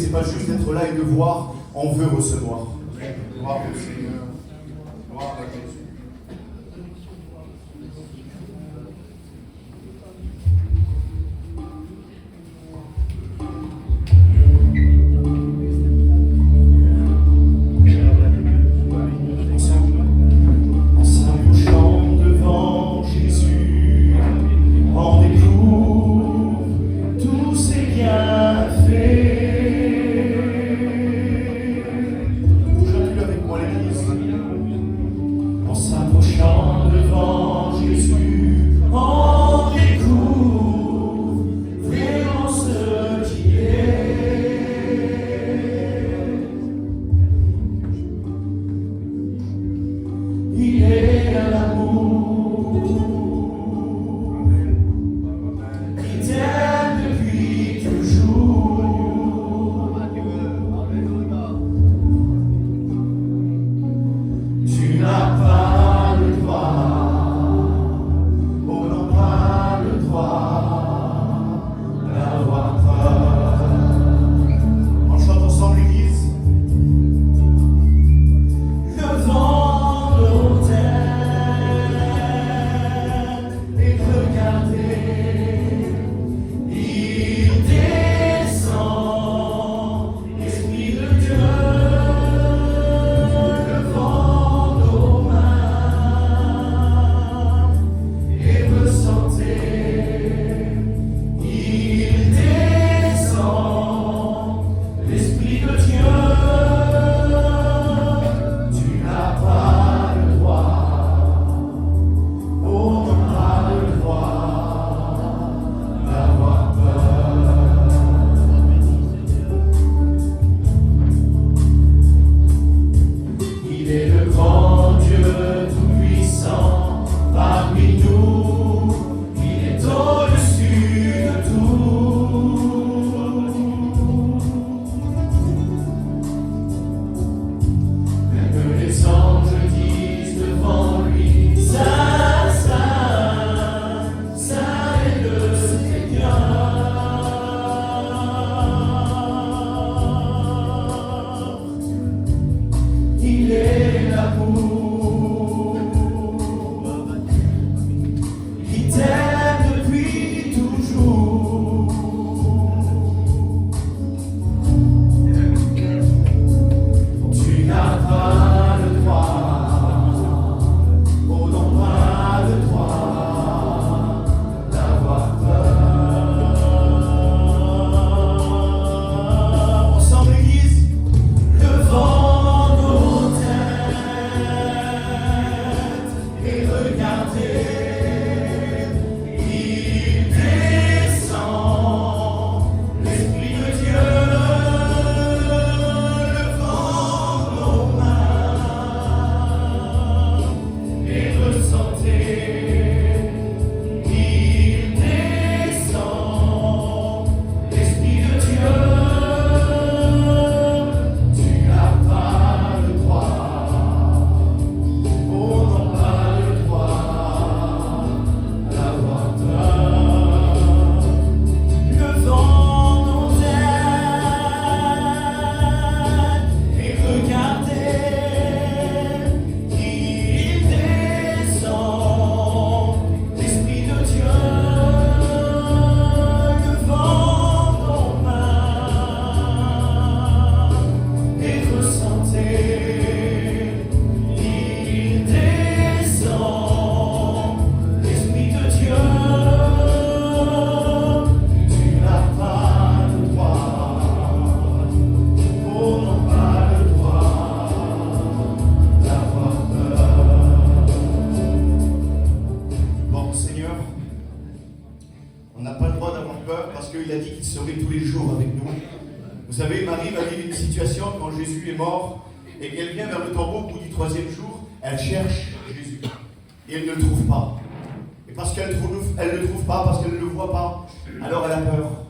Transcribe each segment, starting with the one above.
c'est pas juste d'être là et de voir, on veut recevoir. Gloire au Seigneur. Gloire à Jésus. Vous savez, Marie va vivre une situation quand Jésus est mort et qu'elle vient vers le tombeau au bout du 3e jour, elle cherche Jésus et elle ne le trouve pas. Et parce qu'elle ne le trouve pas, parce qu'elle ne le voit pas, alors elle a peur.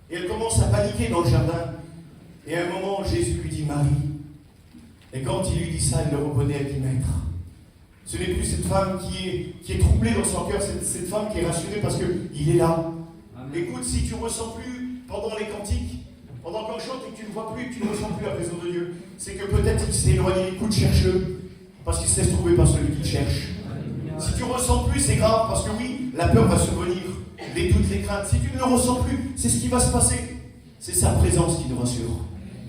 Et elle commence à paniquer dans le jardin. Et à un moment, Jésus lui dit Marie. Et quand il lui dit ça, elle le reconnaît, elle dit Maître. Ce n'est plus cette femme qui est troublée dans son cœur, c'est cette femme qui est rassurée parce qu'il est là. Amen. Écoute, si tu ne ressens plus pendant les cantiques, pendant qu'on chante et que tu ne vois plus et que tu ne ressens plus la présence de Dieu, c'est que peut-être il s'est éloigné. Écoute, cherche-le, parce qu'il se laisse trouver par celui qui le cherche. Si tu ne ressens plus, c'est grave, parce que oui, la peur va survenir, les doutes, les craintes. Si tu ne le ressens plus, c'est ce qui va se passer. C'est sa présence qui nous rassure.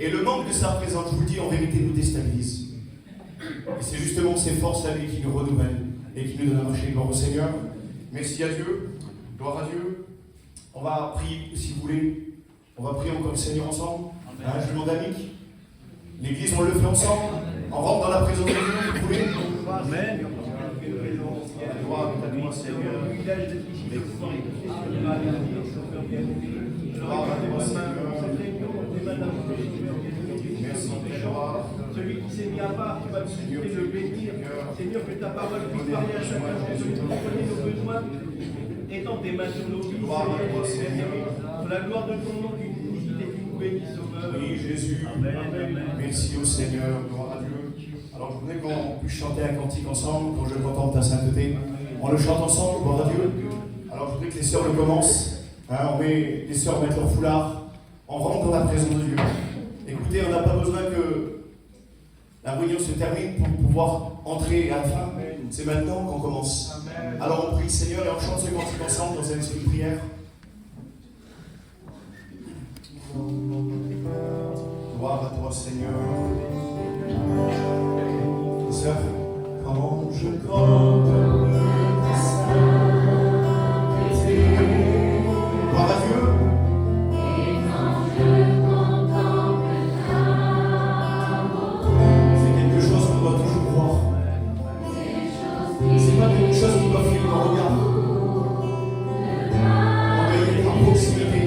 Et le manque de sa présence, je vous le dis, en vérité, nous déstabilise. Et c'est justement ces forces à lui qui nous renouvellent et qui nous donnent à marcher. Gloire au Seigneur. Merci à Dieu. Gloire à Dieu. On va prier, si vous voulez. On va prier encore le Seigneur ensemble. Hein, je demande à Nick. L'église, on le fait ensemble. On rentre dans la présence de Dieu, vous voulez. Amen. Gloire à toi, Seigneur. Gloire à toi, Seigneur. Merci, Père. Celui qui s'est mis à part, tu vas le bénir. Seigneur, que ta parole puisse parler à chacun d'entre nous, connaît nos besoins, étends tes mains sur nos vies, Seigneur. Pour la gloire de ton nom, tu nous visites et tu nous bénis, Sauveur. Oui, Jésus. Amen. Merci au Seigneur. Gloire à Dieu. Alors, je voudrais qu'on puisse chanter un cantique ensemble, quand je contemple ta sainteté. On le chante ensemble, gloire à Dieu. Alors, je voudrais que les sœurs le commencent. Hein, les sœurs mettent leur foulard. On rentre dans la présence de Dieu. Écoutez, on n'a pas besoin que la réunion se termine pour pouvoir entrer à la fin. C'est maintenant qu'on commence. Amen. Alors on prie le Seigneur et on chante ce cantique ensemble dans un esprit de prière. Gloire à toi, Seigneur. Sœur, quand je contemple ta sainteté, gloire à Dieu. C'est pas quelque chose qui doit finir dans le regard. On doit y être en proximité.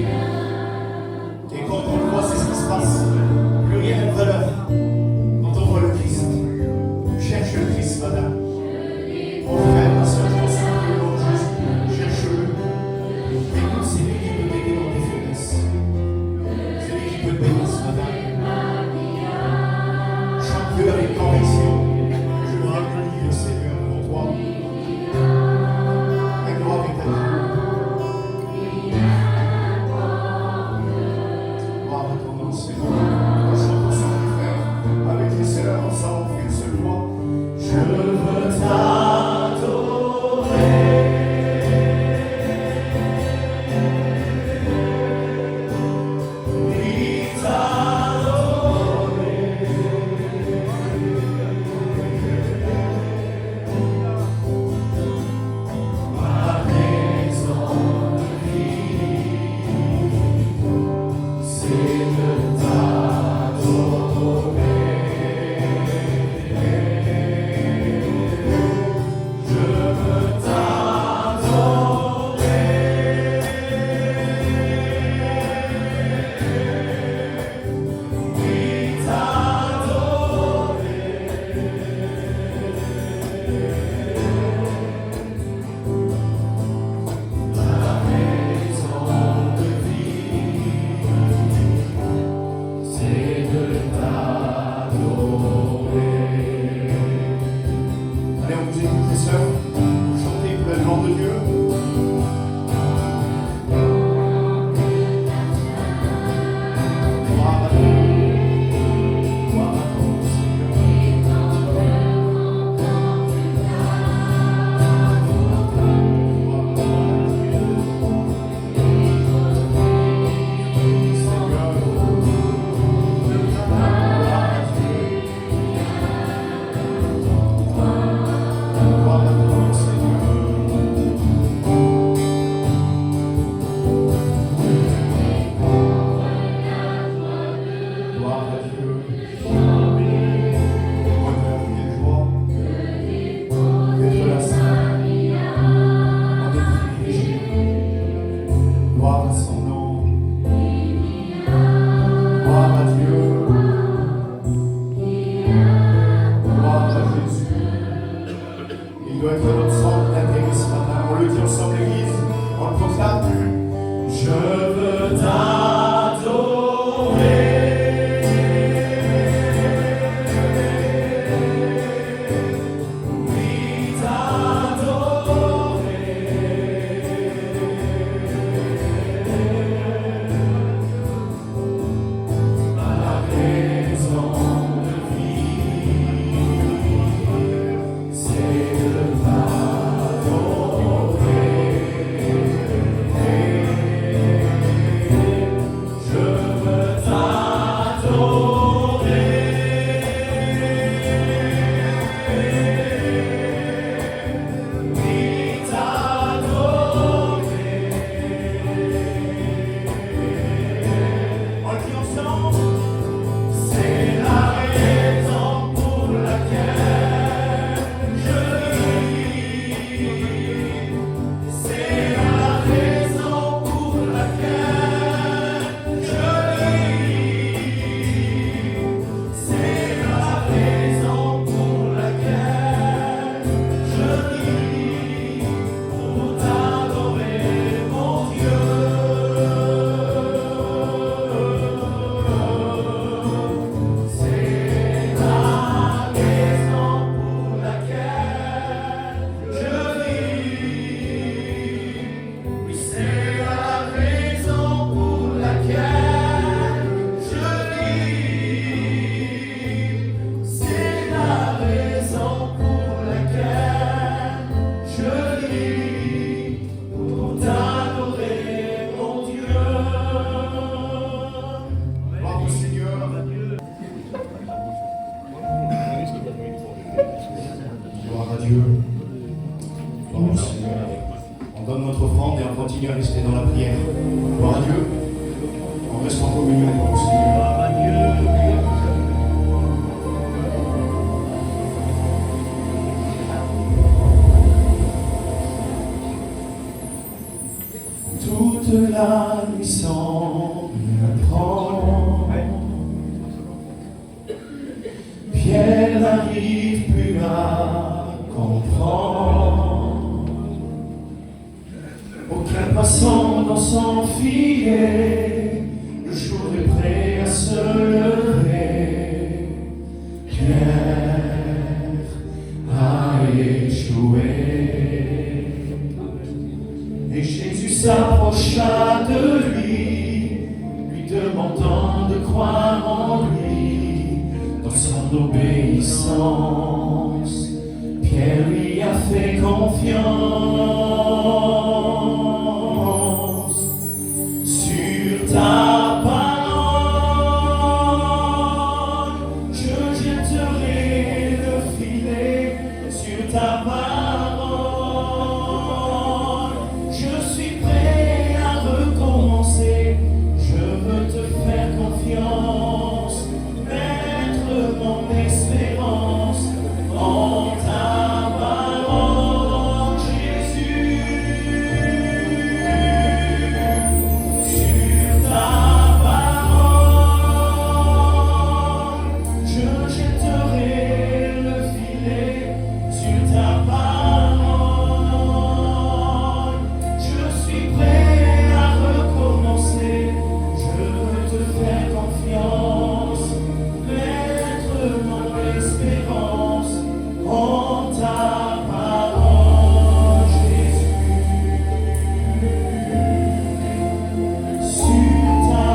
Et quand on le voit, c'est ce qui se passe. Plus rien n'a de valeur. Quand on voit le Christ, cherche le Christ, madame. Mon frère, ma soeur, je t'en supplie, au nom de Jésus, cherche-le. Écoute, c'est lui qui peut t'aider dans tes faiblesses. C'est lui qui peut te bénir ce matin. Chante-le avec conviction. Je veux accueillir le Seigneur pour toi. La gloire est à Dieu. Gloire à ton nom, Seigneur. On chante ensemble, frère, avec les sœurs ensemble, une seule voix. Je veux t'adorer. Oui, t'adorer. Ma maison de vie, c'est de t'adorer. Je veux t'adorer. Oui, t'adorer. Ma maison de vie, c'est de t'adorer. Allez, on vous écoute, les sœurs. Vous chantez pour la gloire de Dieu. Gloire à Dieu. Gloire à ton Seigneur. Gloire à son nom. Gloire à Dieu. Gloire à Jésus. Il doit être notre centre d'intérêt ce matin. On le dit ensemble, l'Église. On le proclame. Je veux t'adorer. Oui, t'adorer. Gloire à Dieu. Gloire au Seigneur. On donne notre offrande et on continue à rester dans la prière. Gloire à Dieu. On reste en communion avec le Seigneur. Gloire à Dieu. Toute la nuit semble grande. Pierre n'arrive plus à comprendre. Aucun passant dans son filet, le jour est prêt à se lever. Pierre a échoué. Et Jésus s'approcha de lui demandant de croire en lui. Dans son obéissance, Pierre lui a fait confiance. Sur ta parole, je jetterai le filet. Sur ta parole, je suis prêt à recommencer. Je veux te faire confiance, mettre mon espérance en ta parole, Jésus. Sur ta parole, je jetterai le filet. Sur ta parole, je suis prêt à recommencer. Je veux te faire confiance, mettre mon espérance en ta parole, Jésus. Sur ta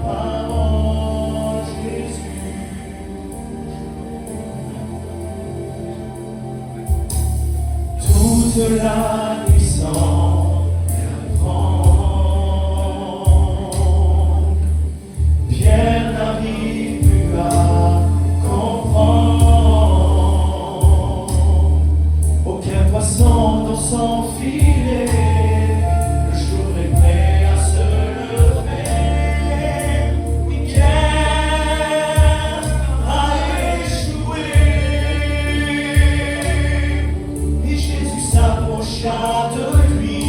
parole, Jésus. Toute la nuit sans prendre, Pierre n'arrive plus à comprendre. Aucun poisson dans son filet, le jour est prêt à se lever. Pierre a échoué. Et Jésus s'approcha de lui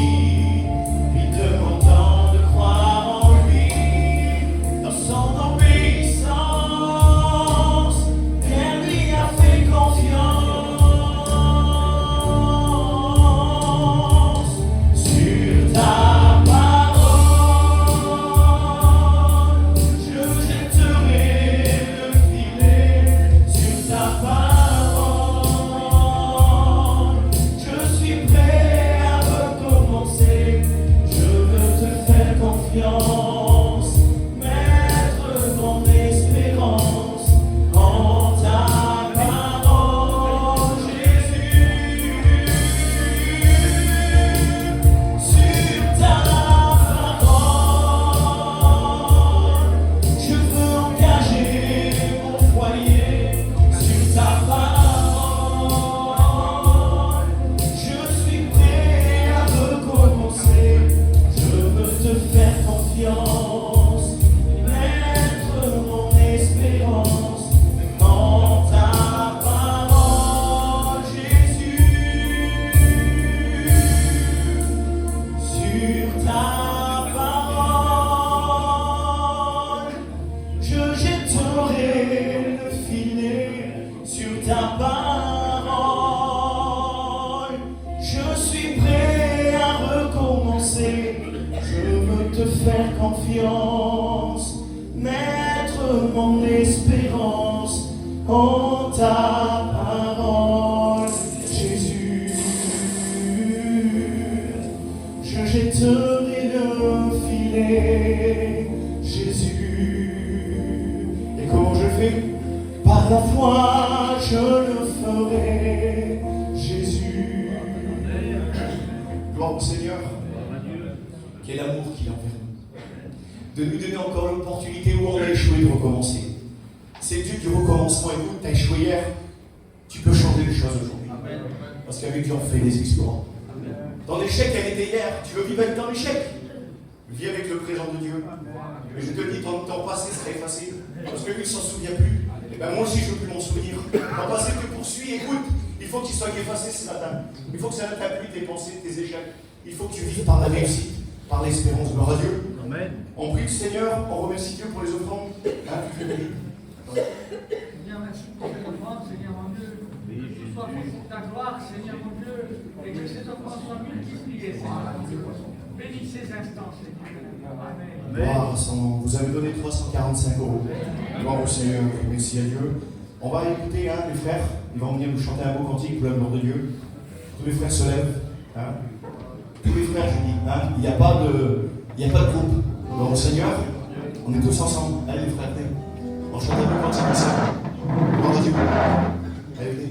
demandant de croire en lui. Dans son obéissance, Pierre lui a fait confiance. Sur ta parole, je jetterai le filet. Sur ta parole, je suis prêt à recommencer. Je veux te faire confiance, mettre mon espérance en ta parole, Jésus. Sur ta parole, je veux engager mon foyer. Sur ta parole, je suis prêt à recommencer. Je veux te faire confiance, mettre mon espérance en ta parole, Jésus. Sur ta parole, je jetterai le filet. Sur ta parole, je suis prêt à recommencer. Je veux te faire confiance, mettre mon espérance en ta parole, Jésus. Je jetterai le filet, Jésus. Et comment je fais? Par la foi, je le ferai, Jésus. Gloire au Seigneur. Quel amour qu'il a envers nous. De nous donner encore l'opportunité où on a échoué de recommencer. C'est Dieu du recommencement. Écoute, t'as échoué hier, tu peux changer les choses. choses aujourd'hui. Parce qu'avec Dieu, on fait des exploits. Ton échec, elle était hier. Tu veux vivre avec ton échec. Vis avec le présent de Dieu. Mais je te dis, ton passé sera effacé. Parce que lui, il ne s'en souvient plus. Et bien moi aussi, je ne veux plus m'en souvenir. Ton passé te poursuit. Écoute, il faut qu'il soit effacé ce matin. Il faut que ça ne t'aille plus tes pensées, tes échecs. Il faut que tu vives par la réussite, par l'espérance. Gloire à Dieu. Amen. On prie le Seigneur, on remercie Dieu pour les offrandes. Seigneur, merci pour cette offrande, Seigneur mon Dieu. Que tu sois fait pour ta gloire, Seigneur mon Dieu, et que cette offrande soit multipliée, Seigneur mon Dieu. Bénis ces instants, Seigneur. Amen. Gloire à son nom. Vous avez donné 345 €. Gloire au Seigneur, merci à Dieu. On va écouter les frères, ils vont venir nous chanter un beau cantique pour l'amour de Dieu. Tous les frères se lèvent. Tous les frères, je dis, il n'y a pas de groupe. Gloire au Seigneur, on est tous ensemble. Allez les frères, venez. On chante un beau cantique ensemble. Gloire à Dieu. Allez, venez.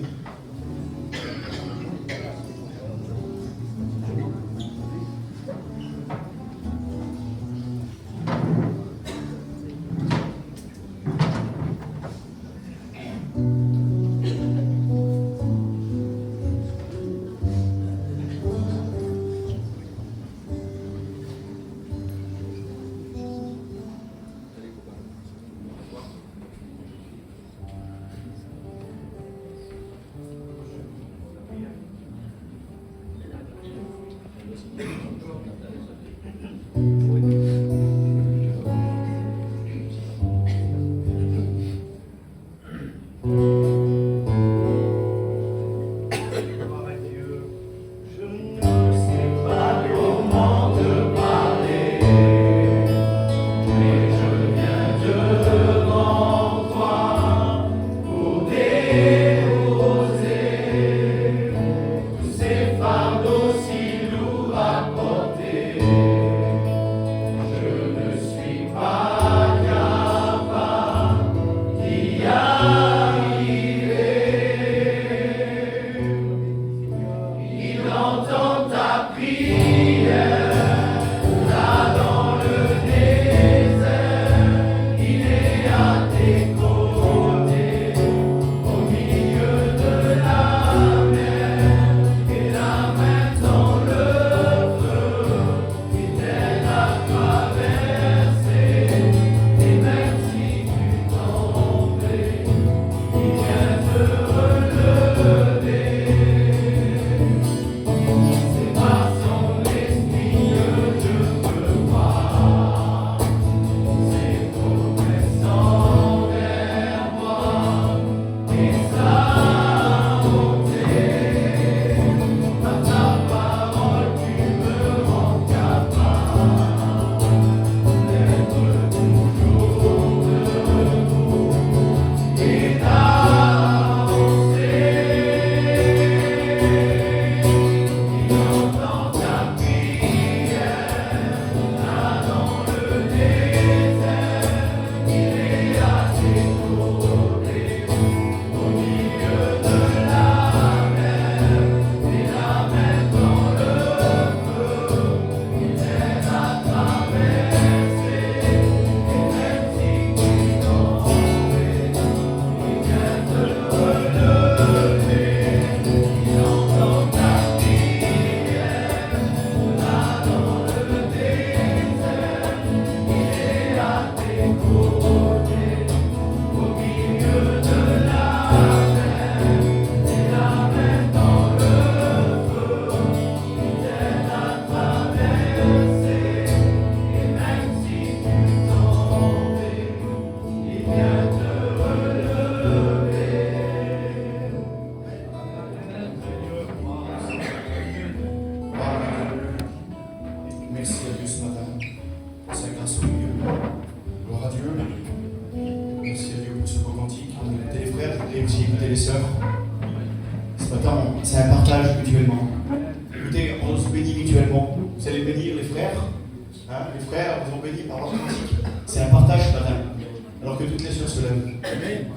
les sœurs. Ce matin, c'est un partage mutuellement. Écoutez, on se bénit mutuellement. Vous allez bénir les frères. Hein, les frères vous ont béni par leur cantique. C'est un partage ce matin. Alors que toutes les sœurs se lèvent.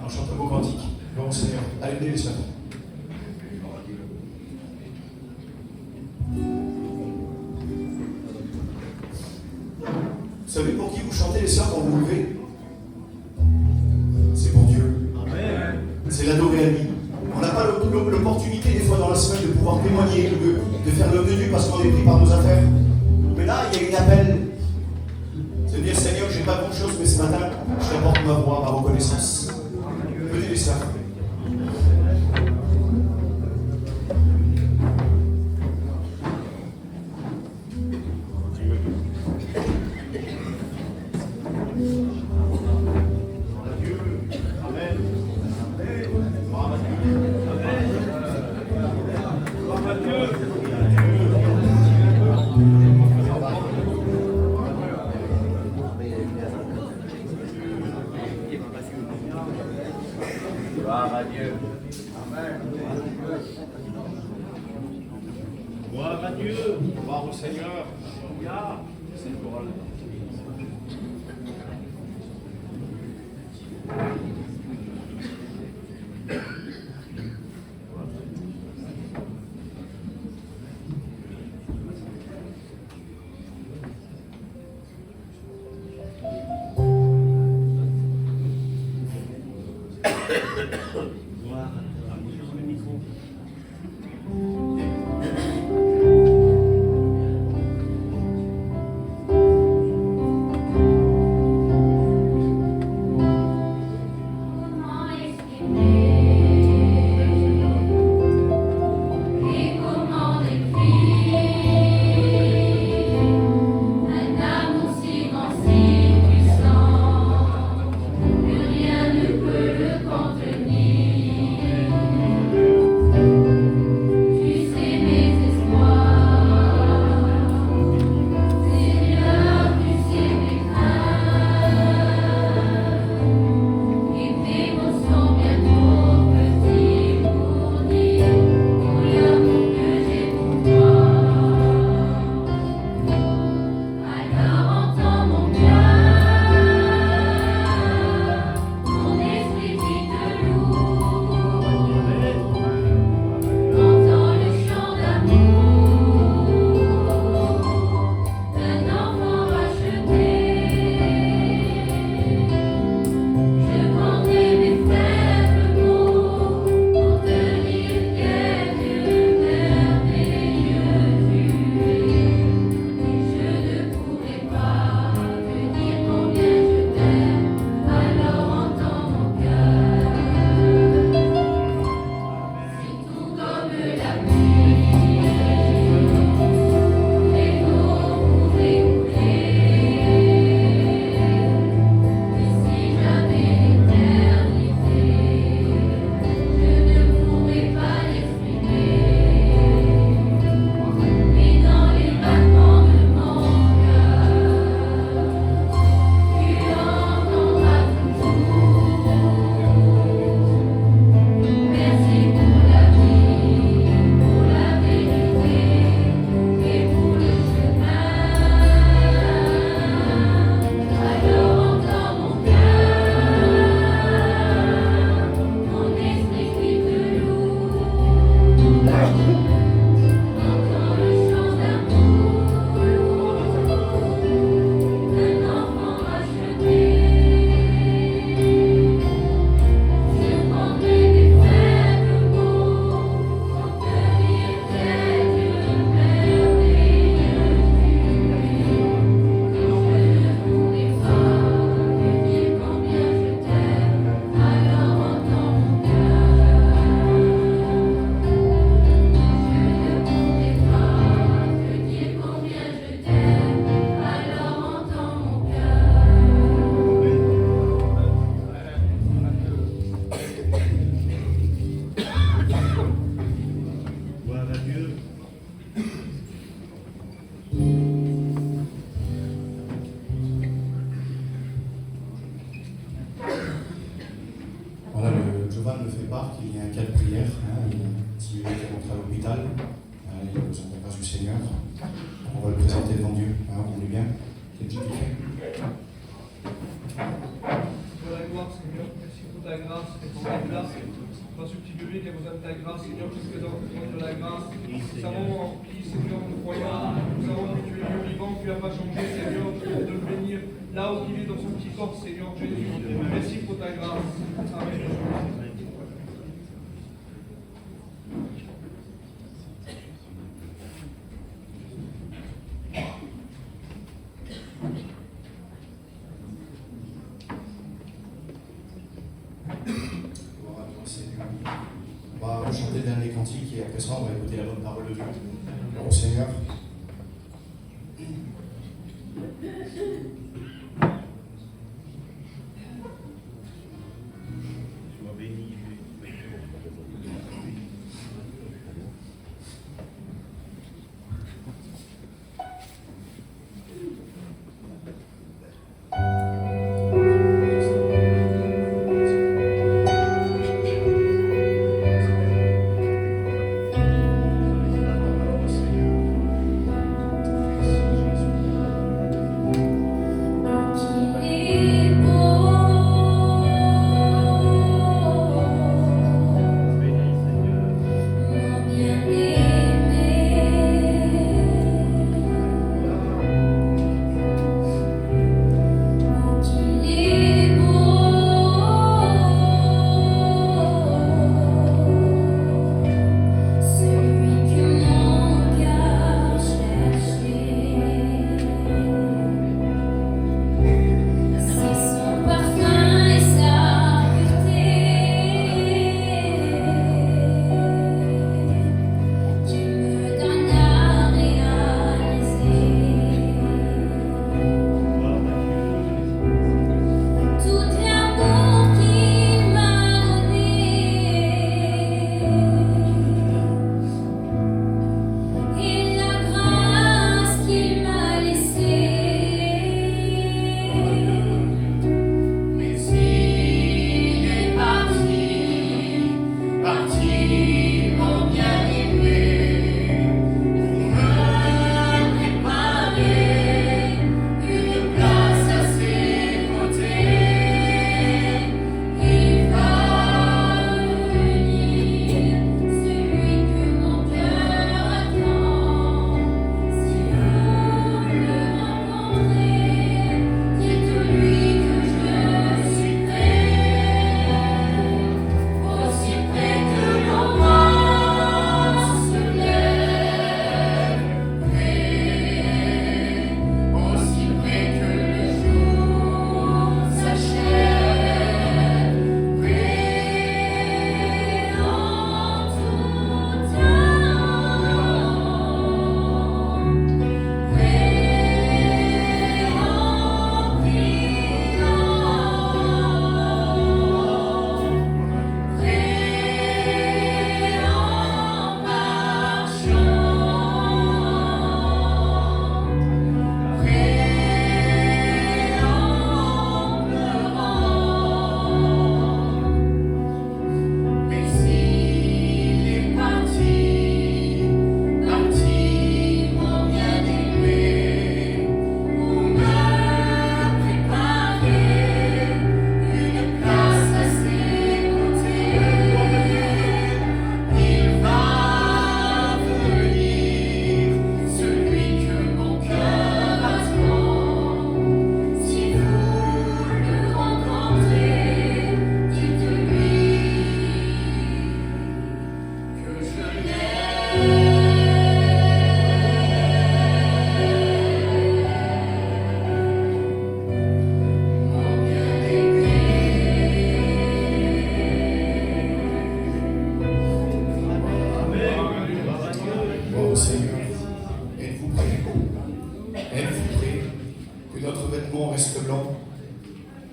On chante un beau cantique. Gloire au Seigneur. Allez, venez les sœurs. Vous savez pour qui vous chantez les sœurs quand vous vous levez? C'est pour Dieu. C'est l'adorer à lui. On n'a pas l'opportunité fois dans la semaine de pouvoir témoigner, de faire l'homme de Dieu parce qu'on est pris par nos affaires. Mais là, il y a une appel. C'est de dire, Seigneur, j'ai pas grand-chose, mais ce matin, je t'apporte ma voix, ma reconnaissance. Venez les sœurs. Gloire à Dieu. Amen. Gloire à Dieu. Gloire au Seigneur. Alléluia. C'est le parole. Jovan me fait part qu'il y a un cas de prière, qui est rentré à l'hôpital, il a besoin de la grâce du Seigneur. On va le présenter devant Dieu, vous voulez bien? C'est Dieu qui fait. Pour la gloire, Seigneur, merci pour ta grâce et pour ta grâce. Dans ce petit bébé qui a besoin de ta grâce, Seigneur, qui se présente de la grâce. Nous savons en qui, Seigneur, nous croyons. Nous savons que tu es Dieu vivant, que tu n'as pas changé, Seigneur, de le bénir là où il est dans son petit corps, Seigneur Jésus. Merci pour ta grâce. Amen. l'instant, on va écouter la bonne parole de Dieu. Au Seigneur.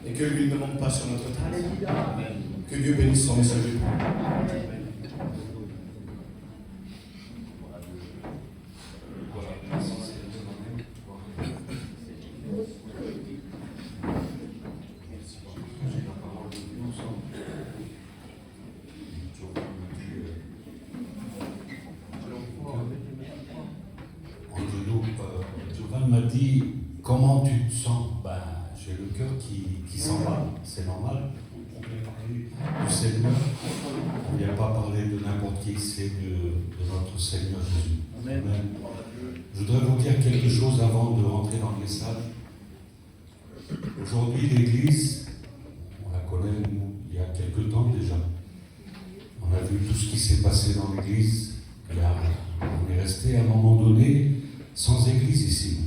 et que l'huile ne manque pas sur notre table. Que Dieu bénisse son messager. Giovanni m'a dit comment tu te sens. Ben, j'ai le cœur qui s'en va, c'est normal. On vient parler du Seigneur, on ne vient pas parler de n'importe qui, c'est de notre Seigneur Jésus. Amen. Je voudrais vous dire quelque chose avant de rentrer dans le message. Aujourd'hui, l'Église, on la connaît nous, il y a quelque temps déjà. On a vu tout ce qui s'est passé dans l'Église. On est resté à un moment donné sans Église ici.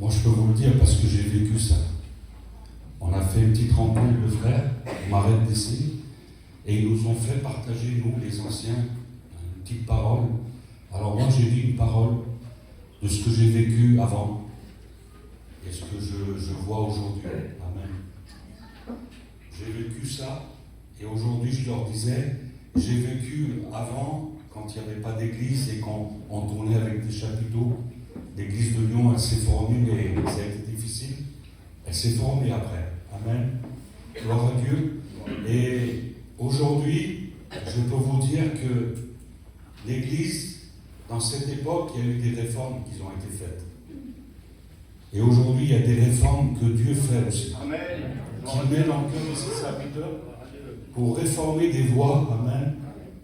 Moi, je peux vous le dire parce que j'ai vécu ça. On a fait une petite rencontre de frères, on m'arrête d'essayer, et ils nous ont fait partager, nous, les anciens, petite parole. Alors moi j'ai dit une parole de ce que j'ai vécu avant et ce que je vois aujourd'hui. Amen. J'ai vécu ça et aujourd'hui je leur disais, j'ai vécu avant quand il n'y avait pas d'église et quand on tournait avec des chapiteaux. L'église de Lyon, elle s'est formée, mais ça a été difficile. Elle s'est formée après. Amen. Gloire à Dieu. Et aujourd'hui, je peux vous dire que l'Église, dans cette époque, il y a eu des réformes qui ont été faites. Et aujourd'hui, il y a des réformes que Dieu fait aussi. Amen. Qui met dans le cœur de ses serviteurs pour réformer des voies. Amen.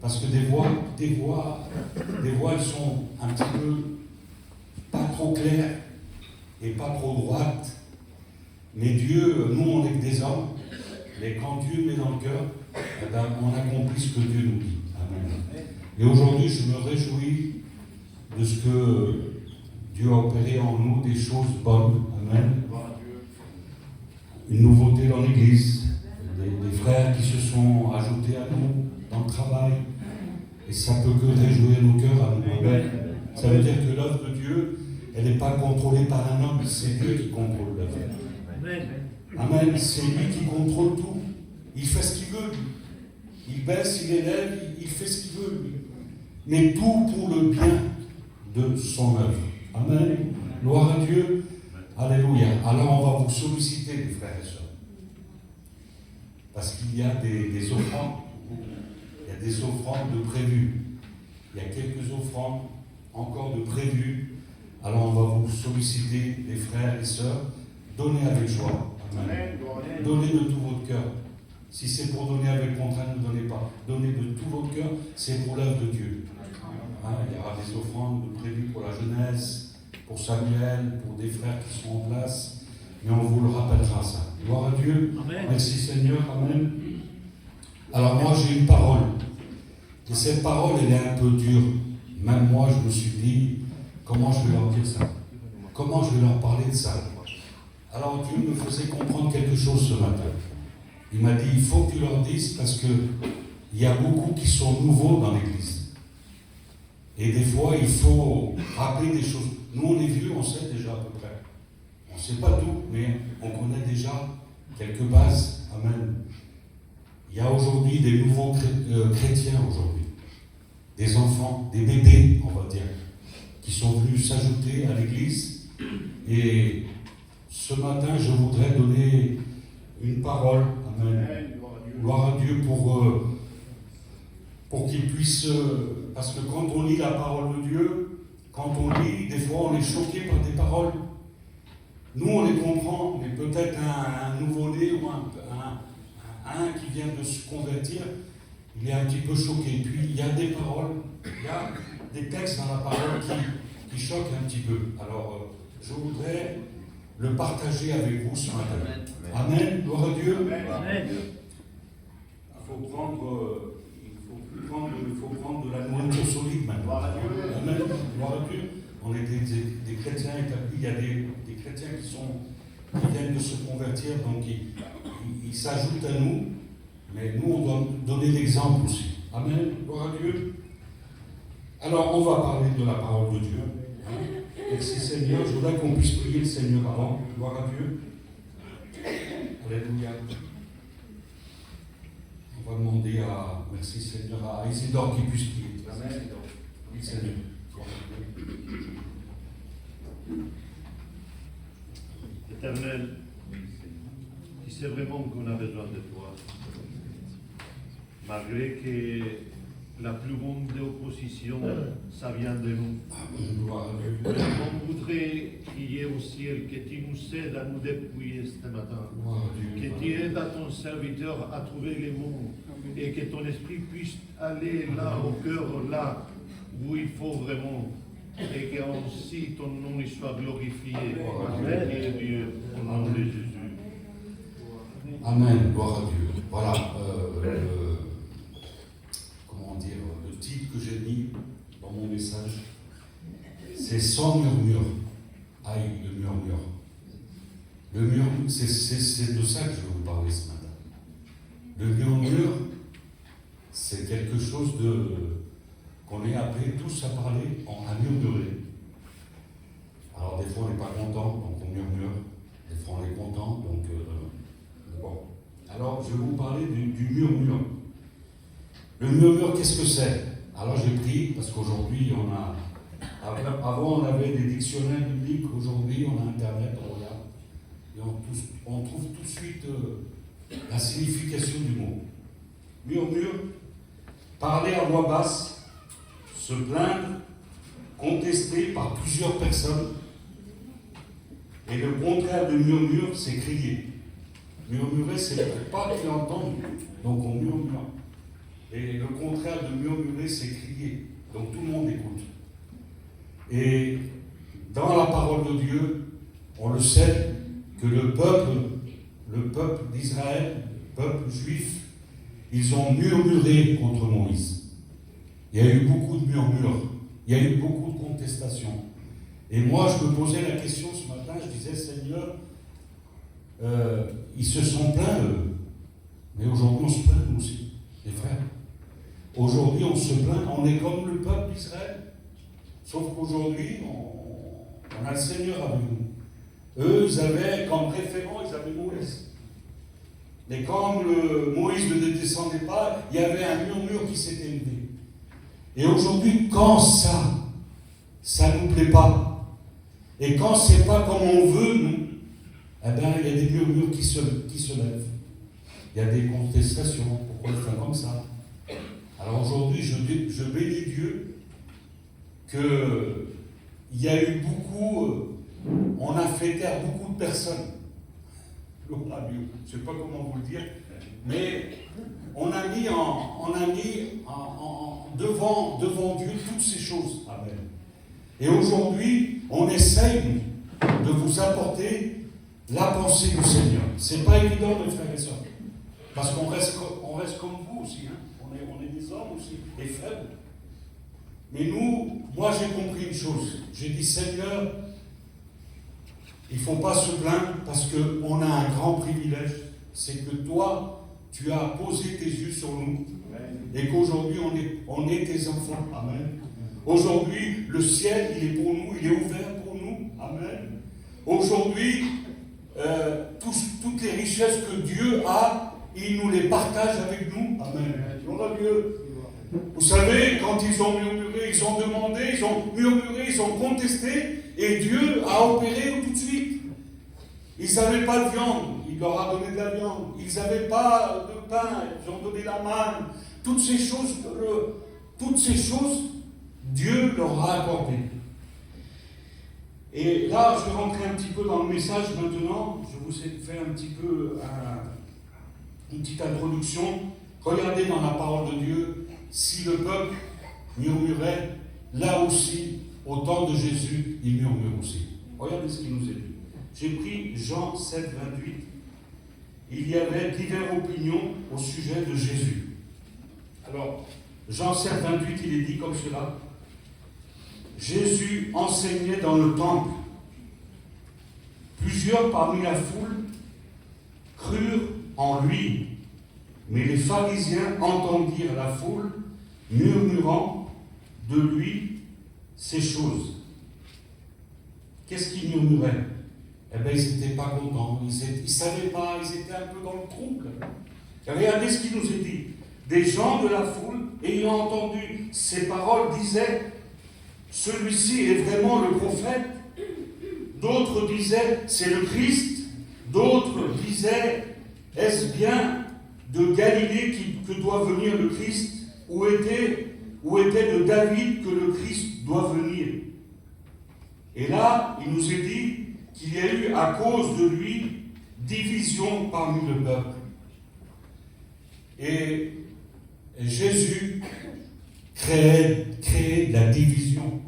Parce que des voies, elles sont un petit peu pas trop claires et pas trop droites. Mais Dieu, nous, on est que des hommes. Mais quand Dieu met dans le cœur, eh ben, on accomplit ce que Dieu nous dit. Amen. Et aujourd'hui, je me réjouis de ce que Dieu a opéré en nous, des choses bonnes. Amen. Une nouveauté dans l'Église, des frères qui se sont ajoutés à nous dans le travail. Et ça peut que réjouir nos cœurs à nous. Amen. Ça veut dire que l'œuvre de Dieu, elle n'est pas contrôlée par un homme, c'est Dieu qui contrôle l'œuvre. Amen. C'est lui qui contrôle tout. Il fait ce qu'il veut, lui. Il baisse, il élève, il fait ce qu'il veut, lui. Mais tout pour le bien de son œuvre. Amen. Gloire à Dieu. Alléluia. Alors on va vous solliciter, les frères et sœurs. Parce qu'il y a des offrandes. Il y a des offrandes de prévues. Il y a quelques offrandes encore de prévues. Alors on va vous solliciter, les frères et sœurs. Donnez avec joie. Amen. Donnez de tout votre cœur. Si c'est pour donner avec contrainte, ne donnez pas. Donnez de tout votre cœur, c'est pour l'œuvre de Dieu. Il y aura des offrandes prévues pour la jeunesse, pour Samuel, pour des frères qui sont en place. Mais on vous le rappellera ça. Gloire à Dieu. Amen. Merci Seigneur. Amen. Alors moi j'ai une parole. Et cette parole, elle est un peu dure. Même moi, je me suis dit, comment je vais leur dire ça? Comment je vais leur parler de ça? Alors Dieu me faisait comprendre quelque chose ce matin. Il m'a dit, il faut que tu leur dises parce qu'il y a beaucoup qui sont nouveaux dans l'Église. Et des fois, il faut rappeler des choses. Nous, on est vieux, on sait déjà à peu près. On ne sait pas tout, mais on connaît déjà quelques bases. Amen. Il y a aujourd'hui des nouveaux chrétiens aujourd'hui. Des enfants, des bébés, on va dire, qui sont venus s'ajouter à l'Église. Et ce matin, je voudrais donner une parole, amen, gloire à Dieu, pour qu'ils puissent, parce que quand on lit la parole de Dieu, quand on lit, des fois on est choqué par des paroles. Nous on les comprend, mais peut-être un nouveau-né ou un qui vient de se convertir, il est un petit peu choqué. Puis il y a des paroles, il y a des textes dans la parole qui choquent un petit peu. Alors, je voudrais le partager avec vous ce matin. Amen. Gloire à Dieu. Amen. Il faut prendre de la nourriture solide maintenant. Amen. Gloire à Dieu. On est des chrétiens établis. Il y a des chrétiens qui viennent de se convertir, donc ils s'ajoutent à nous. Mais nous, on doit donner l'exemple aussi. Amen. Gloire à Dieu. Alors, on va parler de la parole de Dieu. Merci Seigneur. Je voudrais qu'on puisse prier le Seigneur avant. Gloire à Dieu. Alléluia. On va demander merci Seigneur, à Isidore qui puisse prier. Amen. Oui, Seigneur. Éternel, tu sais vraiment qu'on a besoin de toi. Malgré que la plus grande opposition, ça vient de nous. On voudrait prier au ciel que tu nous aides à nous dépouiller ce matin. Que tu aides à ton serviteur à trouver les mots et que ton esprit puisse aller là au cœur, là où il faut vraiment. Et que aussi ton nom soit glorifié. Amen. Dieu, au nom de Jésus. Amen. Gloire à Dieu. Voilà. Comment dire, le titre que j'ai mis dans mon message, c'est sans murmure. Aïe, le murmure. Le murmure, c'est de ça que je vais vous parler ce matin. Le murmure, c'est quelque chose qu'on on est appelés tous à parler, à murmurer. Alors des fois on n'est pas content, donc on murmure. Des fois on est content, donc bon. Alors je vais vous parler du murmure. Le murmure, qu'est-ce que c'est? Alors j'ai pris, parce qu'aujourd'hui avant on avait des dictionnaires bibliques, aujourd'hui on a Internet, on regarde, et on trouve tout de suite la signification du mot. Murmure, parler à voix basse, se plaindre, contester par plusieurs personnes. Et le contraire de murmure, c'est crier. Murmurer, c'est pas que tu entends, donc on murmure. Et le contraire de murmurer, c'est crier. Donc tout le monde écoute. Et dans la parole de Dieu, on le sait que le peuple d'Israël, le peuple juif, ils ont murmuré contre Moïse. Il y a eu beaucoup de murmures, il y a eu beaucoup de contestations. Et moi, je me posais la question ce matin, je disais, Seigneur, ils se sont plaints, eux. Mais aujourd'hui, on se plaint, nous aussi, les frères. Aujourd'hui, on se plaint, on est comme le peuple d'Israël. Sauf qu'aujourd'hui, on a le Seigneur avec nous. Eux, ils avaient, comme référent, ils avaient Moïse. Mais quand Moïse ne descendait pas, il y avait un murmure qui s'était élevé. Et aujourd'hui, quand ça ne nous plaît pas, et quand c'est pas comme on veut, nous, eh bien, il y a des murmures qui se lèvent. Il y a des contestations. Pourquoi ils font comme ça? Alors aujourd'hui, je bénis Dieu qu'il y a eu beaucoup, on a fait taire beaucoup de personnes. Je ne sais pas comment vous le dire, mais on a mis devant Dieu toutes ces choses. Amen. Et aujourd'hui, on essaye de vous apporter la pensée du Seigneur. C'est pas évident, mes frères et sœurs, parce qu'on reste comme vous aussi. Hein. On est des hommes aussi, et faibles. Mais moi j'ai compris une chose. J'ai dit, Seigneur, il ne faut pas se plaindre parce qu'on a un grand privilège. C'est que toi, tu as posé tes yeux sur nous. Et qu'aujourd'hui, on est tes enfants. Amen. Aujourd'hui, le ciel, il est pour nous, il est ouvert pour nous. Amen. Aujourd'hui, toutes les richesses que Dieu a, il nous les partage avec nous. Amen. Gloire à Dieu. Vous savez, quand ils ont murmuré, ils ont demandé, ils ont murmuré, ils ont contesté, et Dieu a opéré tout de suite. Ils n'avaient pas de viande, il leur a donné de la viande. Ils n'avaient pas de pain, ils ont donné la manne. Toutes ces choses, Dieu leur a accordé. Et là, je vais rentrer un petit peu dans le message maintenant. Je vous ai fait un petit peu une petite introduction. Regardez dans la parole de Dieu, si le peuple murmurait, là aussi, au temps de Jésus, il murmure aussi. Regardez ce qu'il nous est dit. J'ai pris Jean 7, 28. Il y avait diverses opinions au sujet de Jésus. Alors, Jean 7, 28, il est dit comme cela. Jésus enseignait dans le temple. Plusieurs parmi la foule crurent en lui. Mais les pharisiens entendirent la foule murmurant de lui ces choses. Qu'est-ce qu'ils murmuraient? Eh bien, ils n'étaient pas contents, ils ne savaient pas, ils étaient un peu dans le trouble. Et regardez ce qu'il nous est dit. Des gens de la foule, ayant entendu ces paroles, disaient « Celui-ci est vraiment le prophète ». D'autres disaient « C'est le Christ ». D'autres disaient « Est-ce bien de Galilée que doit venir le Christ, où était de David que le Christ doit venir ?» Et là, il nous est dit qu'il y a eu, à cause de lui, division parmi le peuple. Et Jésus créait la division.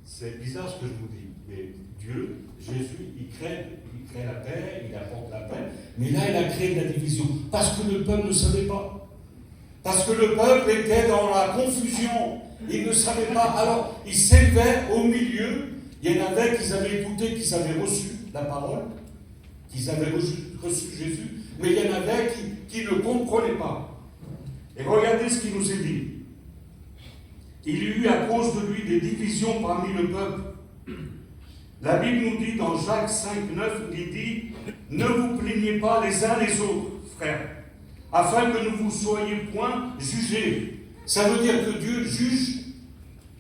C'est bizarre ce que je vous dis, mais Dieu, Jésus, il crée la paix, il apporte la paix, mais là, il a créé de la division, parce que le peuple ne savait pas. Parce que le peuple était dans la confusion, il ne savait pas. Alors, il s'élevait au milieu. Il y en avait qui avaient écouté, qui avaient reçu la parole, qui avaient reçu Jésus, mais il y en avait qui ne comprenaient pas. Et regardez ce qu'il nous est dit. il y eut à cause de lui des divisions parmi le peuple. La Bible nous dit dans Jacques 5, 9, il dit « Ne vous plaignez pas les uns les autres, frères, afin que ne vous soyez point jugés. » Ça veut dire que Dieu juge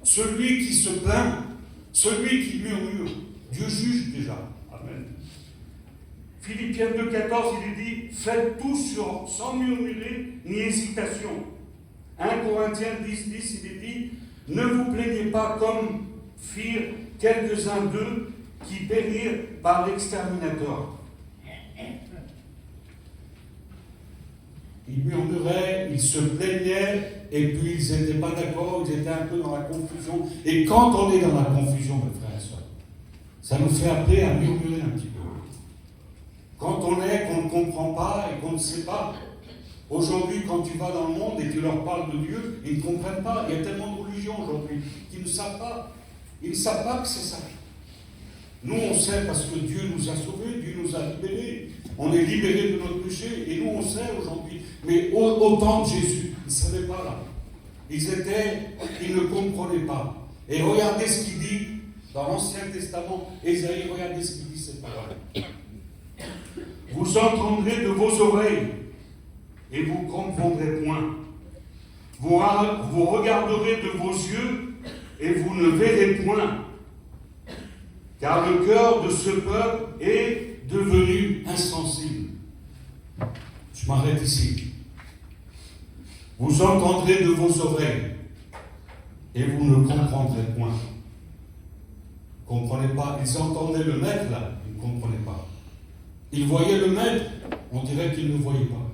celui qui se plaint, celui qui murmure. Dieu juge déjà. Amen. Philippiens 2, 14, il est dit « Faites tout sans murmurer ni hésitation. » 1 Corinthiens 10, 10, il est dit « Ne vous plaignez pas comme firent quelques-uns d'eux qui périrent par l'exterminateur. » Ils murmuraient, ils se plaignaient, et puis ils n'étaient pas d'accord, ils étaient un peu dans la confusion. Et quand on est dans la confusion, mes frères et sœurs, ça nous fait appeler à murmurer un petit peu. Quand on ne comprend pas et qu'on ne sait pas. Aujourd'hui, quand tu vas dans le monde et tu leur parles de Dieu, ils ne comprennent pas. Il y a tellement de religions aujourd'hui qui ne savent pas. Ils ne savent pas que c'est ça. Nous, on sait parce que Dieu nous a sauvés, Dieu nous a libérés. On est libérés de notre péché et nous, on sait aujourd'hui. Mais au temps de Jésus, ils ne savaient pas là. Ils ne comprenaient pas. Et regardez ce qu'il dit dans l'Ancien Testament. Ésaïe, regardez ce qu'il dit, cette parole. Vous entendrez de vos oreilles et vous ne comprendrez point. Vous regarderez de vos yeux et vous ne verrez point. Car le cœur de ce peuple est devenu insensible. Je m'arrête ici. Vous entendrez de vos oreilles et vous ne comprendrez point. Vous ne comprenez pas. Ils entendaient le maître là, ils ne comprenaient pas. Ils voyaient le maître, on dirait qu'ils ne voyaient pas.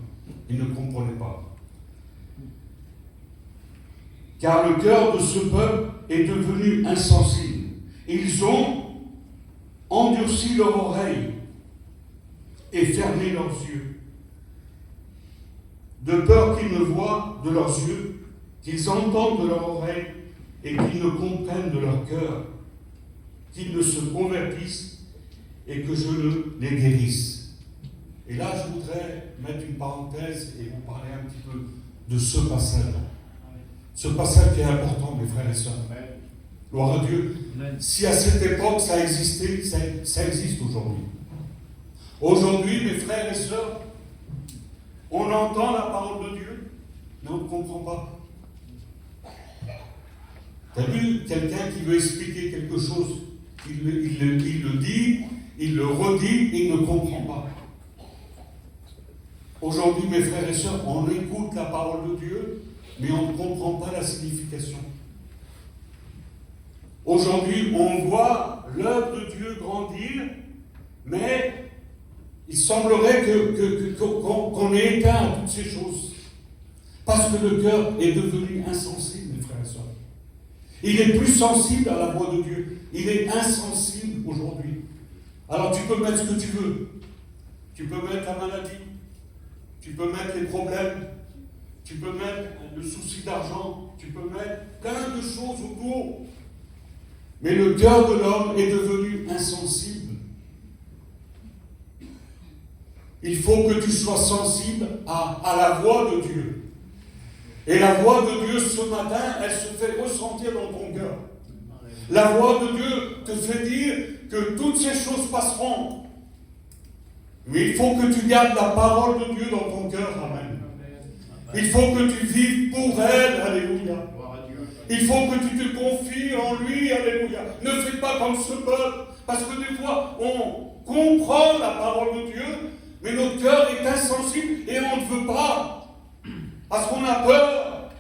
Ils ne comprenaient pas. Car le cœur de ce peuple est devenu insensible. Ils ont endurci leur oreille et fermé leurs yeux, de peur qu'ils ne voient de leurs yeux, qu'ils entendent de leur oreille et qu'ils ne comprennent de leur cœur, qu'ils ne se convertissent et que je ne les guérisse. Et là, je voudrais mettre une parenthèse et vous parler un petit peu de ce passage. Ce passage qui est important, mes frères et sœurs. Gloire à Dieu. Si à cette époque ça existait, ça existe aujourd'hui. Aujourd'hui, mes frères et sœurs, on entend la parole de Dieu, mais on ne comprend pas. Tu as vu quelqu'un qui veut expliquer quelque chose, il le dit, il le redit, il ne comprend pas. Aujourd'hui, mes frères et sœurs, on écoute la parole de Dieu, mais on ne comprend pas la signification. Aujourd'hui, on voit l'œuvre de Dieu grandir, mais il semblerait qu'on ait éteint à toutes ces choses. Parce que le cœur est devenu insensible, mes frères et sœurs. Il est plus sensible à la voix de Dieu. Il est insensible aujourd'hui. Alors tu peux mettre ce que tu veux. Tu peux mettre la maladie. Tu peux mettre les problèmes. Tu peux mettre le souci d'argent. Tu peux mettre plein de choses autour. Mais le cœur de l'homme est devenu insensible. Il faut que tu sois sensible à la voix de Dieu. Et la voix de Dieu ce matin, elle se fait ressentir dans ton cœur. La voix de Dieu te fait dire que toutes ces choses passeront. Mais il faut que tu gardes la parole de Dieu dans ton cœur. Amen. Il faut que tu vives pour elle. Alléluia. Il faut que tu te confies en lui. Alléluia. Ne fais pas comme ce peuple. Parce que des fois, on comprend la parole de Dieu, mais notre cœur est insensible et on ne veut pas. Parce qu'on a peur.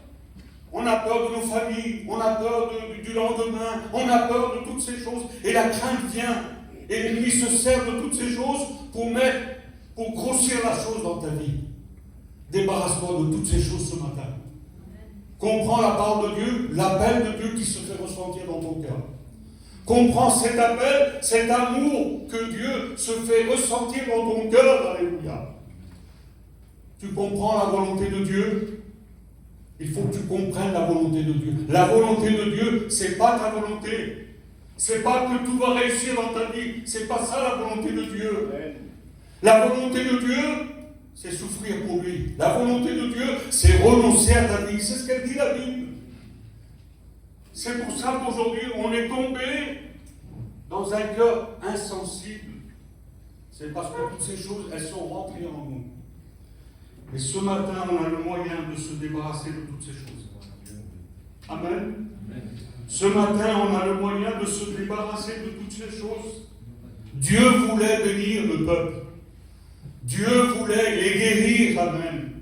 On a peur de nos familles. On a peur du lendemain. On a peur de toutes ces choses. Et la crainte vient. Et l'ennemi se sert de toutes ces choses pour grossir la chose dans ta vie. Débarrasse-toi de toutes ces choses ce matin. Comprends la parole de Dieu, l'appel de Dieu qui se fait ressentir dans ton cœur. Comprends cet appel, cet amour que Dieu se fait ressentir dans ton cœur. Alléluia. Tu comprends la volonté de Dieu? Il faut que tu comprennes la volonté de Dieu. La volonté de Dieu, c'est pas ta volonté. C'est pas que tout va réussir dans ta vie. C'est pas ça la volonté de Dieu. La volonté de Dieu, c'est souffrir pour lui. La volonté de Dieu, c'est renoncer à ta vie. C'est ce qu'elle dit la Bible. C'est pour ça qu'aujourd'hui, on est tombé dans un cœur insensible. C'est parce que toutes ces choses, elles sont rentrées en nous. Et ce matin, on a le moyen de se débarrasser de toutes ces choses. Amen. Ce matin, on a le moyen de se débarrasser de toutes ces choses. Dieu voulait bénir le peuple. Dieu voulait les guérir. Amen.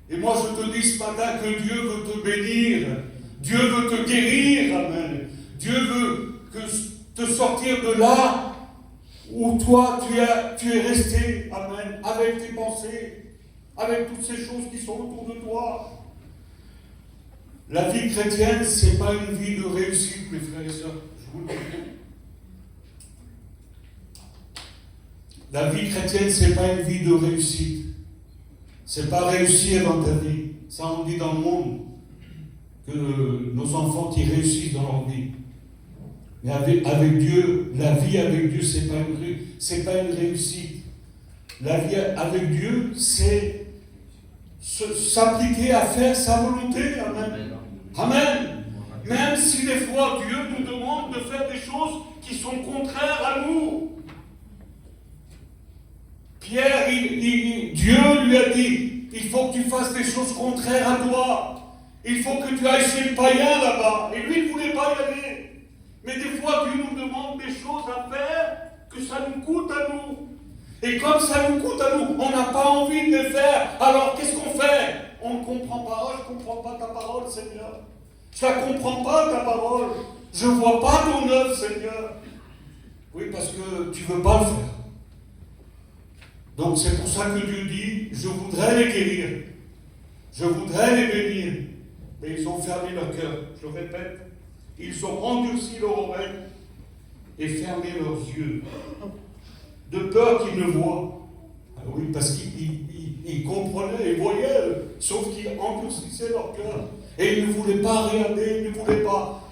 Et moi, je te dis ce matin que Dieu veut te bénir. Dieu veut te guérir. Amen. Dieu veut te sortir de là où toi, tu es resté. Amen. Avec tes pensées, avec toutes ces choses qui sont autour de toi. La vie chrétienne, ce n'est pas une vie de réussite, mes frères et sœurs. Je vous le dis. La vie chrétienne, ce n'est pas une vie de réussite. Ce n'est pas réussir dans ta vie. Ça, on dit dans le monde que nos enfants qui réussissent dans leur vie. Mais avec Dieu, la vie avec Dieu, ce n'est pas une réussite. La vie avec Dieu, c'est s'appliquer à faire sa volonté. Amen. Amen. Même si des fois Dieu nous demande de faire des choses qui sont contraires à nous. Pierre, Dieu lui a dit, il faut que tu fasses des choses contraires à toi. Il faut que tu ailles chez le païen là-bas. Et lui, il ne voulait pas y aller. Mais des fois, Dieu nous demande des choses à faire que ça nous coûte à nous. Et comme ça nous coûte à nous, on n'a pas envie de les faire. Alors, qu'est-ce qu'on fait? On ne comprend pas. Je ne comprends pas ta parole, Seigneur. Je ne comprends pas ta parole. Je ne vois pas ton œuvre, Seigneur. Oui, parce que tu ne veux pas le faire. Donc, c'est pour ça que Dieu dit, je voudrais les guérir. Je voudrais les bénir. Mais ils ont fermé leur cœur. Je répète, ils ont endurci leur oreille et fermé leurs yeux. De peur qu'ils ne voient. Ah oui, parce qu'ils comprenaient et voyaient, sauf qu'ils endurcissaient leur cœur. Et ils ne voulaient pas regarder, ils ne voulaient pas.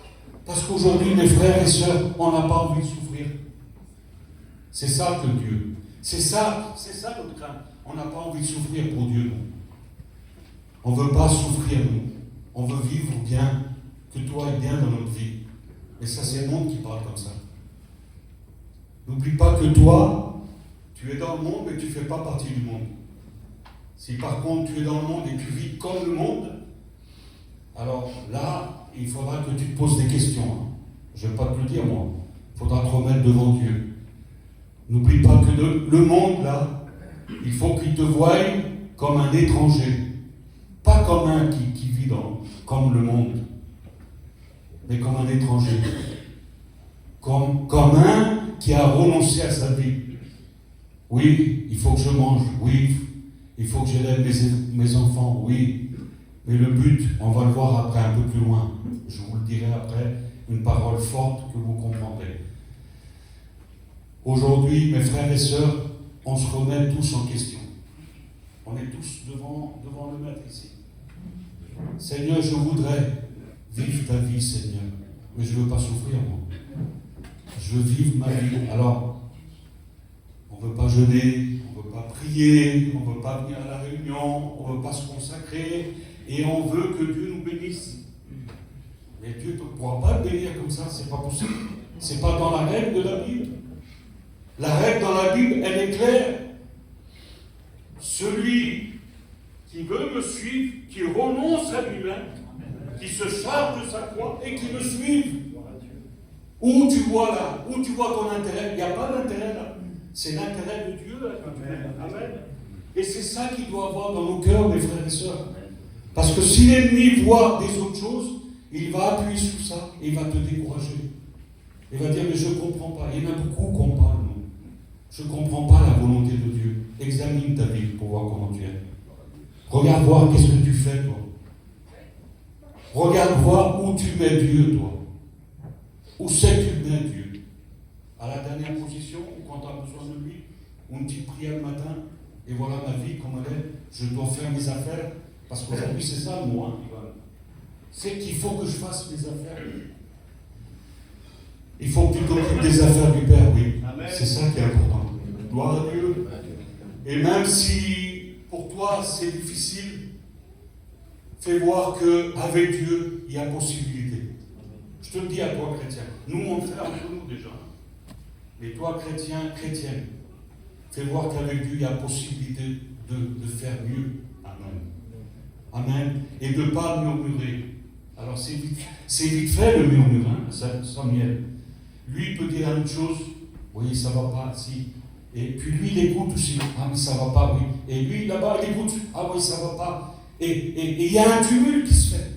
Parce qu'aujourd'hui, mes frères et sœurs, on n'a pas envie de souffrir. C'est ça que Dieu. C'est ça notre crainte. On n'a pas envie de souffrir pour Dieu, non. On ne veut pas souffrir, nous. On veut vivre bien, que toi ailles bien dans notre vie. Et ça, c'est le monde qui parle comme ça. N'oublie pas que toi, tu es dans le monde, mais tu ne fais pas partie du monde. Si par contre tu es dans le monde et tu vis comme le monde, alors là, il faudra que tu te poses des questions. Hein. Je ne vais pas te le dire, moi. Il faudra te remettre devant Dieu. N'oublie pas que le monde, là, il faut qu'il te voie comme un étranger. Pas comme un qui vit comme le monde, mais comme un étranger. Comme un qui a renoncé à sa vie. Oui, il faut que je mange. Oui, il faut que j'élève mes enfants. Oui, mais le but, on va le voir après, un peu plus loin. Je vous le dirai après, une parole forte que vous comprendrez. Aujourd'hui, mes frères et sœurs, on se remet tous en question. On est tous devant le Maître ici. Seigneur, je voudrais vivre ta vie, Seigneur, mais je ne veux pas souffrir, moi. Je veux vivre ma vie. Alors, on ne veut pas jeûner, on ne veut pas prier, on ne veut pas venir à la réunion, on ne veut pas se consacrer, et on veut que Dieu nous bénisse. Mais Dieu ne pourra pas le bénir comme ça, c'est pas possible. C'est pas dans la règle de la Bible. La règle dans la Bible, elle est claire. Celui qui veut me suivre, qui renonce à lui-même, qui se charge de sa croix et qui me suive. Où tu vois là, où tu vois ton intérêt, il n'y a pas d'intérêt là. C'est l'intérêt de Dieu. Amen. Et c'est ça qu'il doit avoir dans nos cœurs, mes frères et sœurs. Parce que si l'ennemi voit des autres choses, il va appuyer sur ça et il va te décourager. Il va dire, mais je ne comprends pas. Il y en a beaucoup qu'on parle, non. Je ne comprends pas la volonté de Dieu. Examine ta vie pour voir comment tu es. Regarde voir qu'est-ce que tu fais, toi. Regarde voir où tu mets Dieu, toi. Où c'est que tu mets Dieu? À la dernière position, ou quand tu as besoin de lui, ou une petite prière le matin, et voilà ma vie, comme elle est, je dois faire mes affaires, parce qu'aujourd'hui c'est ça le mot, hein, Ivan. C'est qu'il faut que je fasse mes affaires. Il faut que tu t'occupes des affaires du Père, oui. C'est ça qui est important. Gloire à Dieu. Et même si pour toi c'est difficile, fais voir qu'avec Dieu, il y a possibilité. Je te le dis à toi, chrétien. Nous, on le fait entre nous déjà. Mais toi, chrétien, chrétienne, fais voir qu'avec Dieu, il y a possibilité de faire mieux. Amen. Amen. Et de ne pas murmurer. Alors, c'est vite fait le murmure, hein, Samuel. Lui, il peut dire une chose, oui, ça ne va pas, si. Et puis lui, il écoute aussi, ah, mais ça ne va pas, oui. Et lui, là-bas, il écoute, ah oui, ça ne va pas. Et il y a un tumulte qui se fait.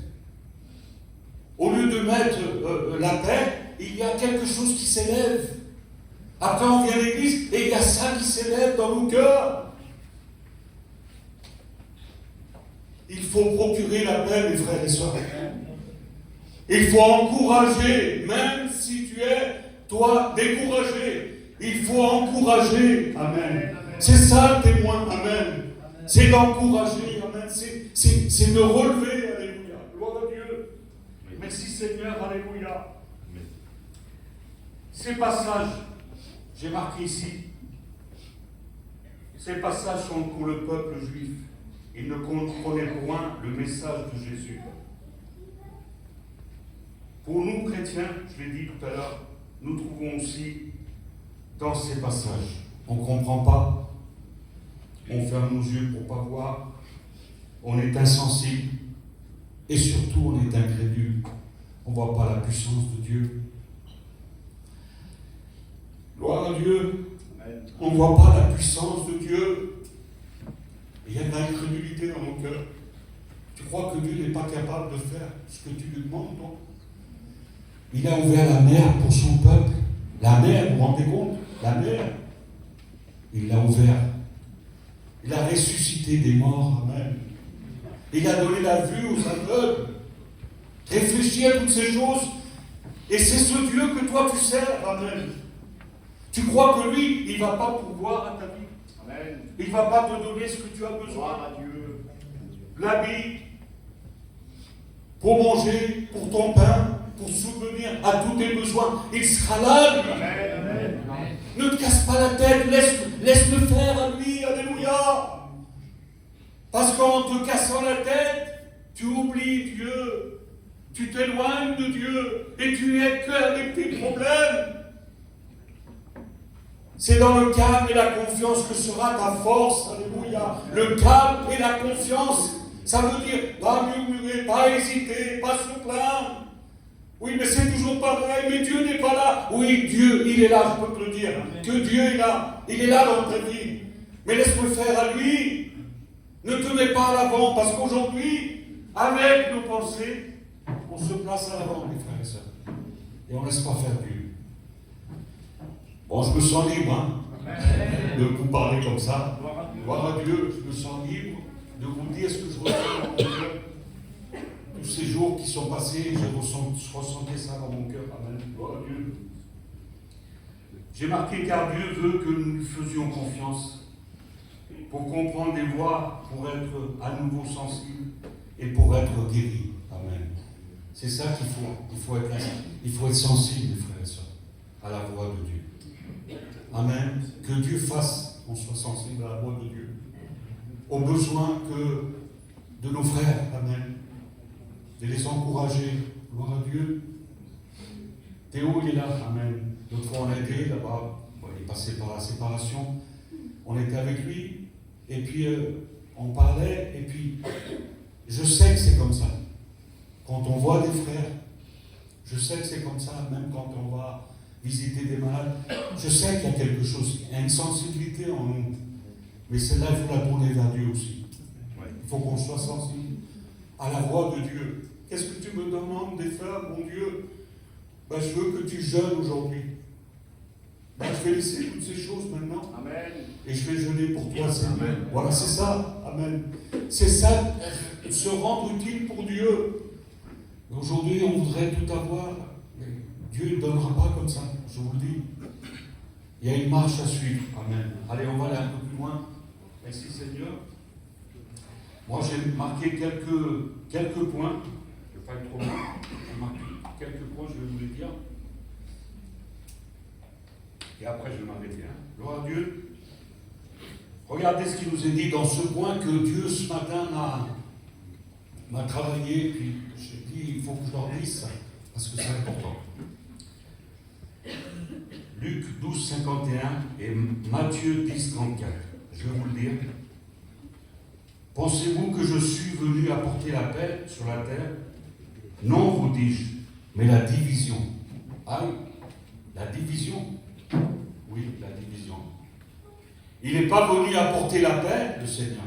Au lieu de mettre la paix, il y a quelque chose qui s'élève. Après, on vient à l'église et il y a ça qui s'élève dans nos cœurs. Il faut procurer la paix, mes frères et sœurs. Il faut encourager, même si tu es, toi, découragé. Il faut encourager. Amen. C'est ça le témoin. Amen. C'est d'encourager. Amen. C'est de relever. Alléluia. Gloire à Dieu. Merci Seigneur. Alléluia. Ces passages, j'ai marqué ici, ces passages sont pour le peuple juif. Ils ne comprenaient point le message de Jésus. Pour nous, chrétiens, je l'ai dit tout à l'heure, nous trouvons aussi dans ces passages. On ne comprend pas, on ferme nos yeux pour ne pas voir, on est insensible et surtout on est incrédule. On ne voit pas la puissance de Dieu. Gloire à Dieu, on ne voit pas la puissance de Dieu. Il y a de l'incrédulité dans nos cœurs. Tu crois que Dieu n'est pas capable de faire ce que tu lui demandes, toi? Il a ouvert la mer pour son peuple. La mer, vous vous rendez compte? La mer. Il l'a ouvert. Il a ressuscité des morts. Amen. Il a donné la vue aux aveugles. Réfléchis à toutes ces choses. Et c'est ce Dieu que toi tu sers. Amen. Tu crois que lui, il ne va pas pourvoir à ta vie. Amen. Il ne va pas te donner ce que tu as besoin. L'habit, pour manger, pour ton pain, pour subvenir à tous tes besoins. Il sera là, lui. Amen. Ne te casse pas la tête, laisse-le faire à lui. Alléluia. Parce qu'en te cassant la tête, tu oublies Dieu. Tu t'éloignes de Dieu et tu n'es qu'avec tes problèmes. C'est dans le calme et la confiance que sera ta force. Alléluia. Le calme et la confiance, ça veut dire pas murmurer, pas hésiter, pas se plaindre. Oui, mais c'est toujours pareil, mais Dieu n'est pas là. Oui, Dieu, il est là, je peux te le dire. Que Dieu est là. Il est là dans ta vie. Mais laisse-le faire à lui. Ne te mets pas à l'avant, parce qu'aujourd'hui, avec nos pensées, on se place à l'avant, mes frères et sœurs. Et on ne laisse pas faire Dieu. Bon, je me sens libre, hein, de vous parler comme ça. Gloire à Dieu, je me sens libre de vous dire ce que je ressens dans mon cœur. Tous ces jours qui sont passés, je ressentais ça dans mon cœur. Amen. Gloire à Dieu. J'ai marqué car Dieu veut que nous lui faisions confiance pour comprendre les voies, pour être à nouveau sensibles et pour être guéris. Amen. C'est ça qu'il faut. Il faut être sensible, mes frères et sœurs, à la voix de Dieu. Amen. Que Dieu fasse qu'on soit sensible à la voix de Dieu, aux besoins de nos frères. Amen. De les encourager. Gloire à Dieu. Théo, il est là. Amen. L'autre fois, on a été là-bas. Bon, il est passé par la séparation. On était avec lui. Et puis, on parlait. Et puis, je sais que c'est comme ça. Quand on voit des frères, je sais que c'est comme ça. Même quand on va visiter des malades, je sais qu'il y a quelque chose. Il y a une sensibilité en nous. Mais celle-là, il faut la tourner vers Dieu aussi. Il faut qu'on soit sensible à la voix de Dieu. Qu'est-ce que tu me demandes de faire, mon Dieu? Ben, je veux que tu jeûnes aujourd'hui. Ben, je vais laisser toutes ces choses maintenant. Amen. Et je vais jeûner pour toi, Seigneur. Voilà, c'est ça. Amen. C'est ça, se rendre utile pour Dieu. Aujourd'hui, on voudrait tout avoir. Mais Dieu ne donnera pas comme ça, je vous le dis. Il y a une marche à suivre. Amen. Allez, on va aller un peu plus loin. Merci, Seigneur. Moi, j'ai marqué quelques points. Je ne vais pas être trop long. J'ai marqué quelques points, je vais vous les dire. Et après, je vais m'arrêter. Gloire à Dieu. Regardez ce qui nous est dit dans ce point que Dieu, ce matin, m'a travaillé. Puis, j'ai dit, il faut que je leur dise ça. parce que c'est important. Luc 12, 51 et Matthieu 10, 34. Je vais vous le dire. Pensez-vous que je suis venu apporter la paix sur la terre? Non, vous dis-je, mais la division. Aïe, la division. Oui, la division. Il n'est pas venu apporter la paix, le Seigneur.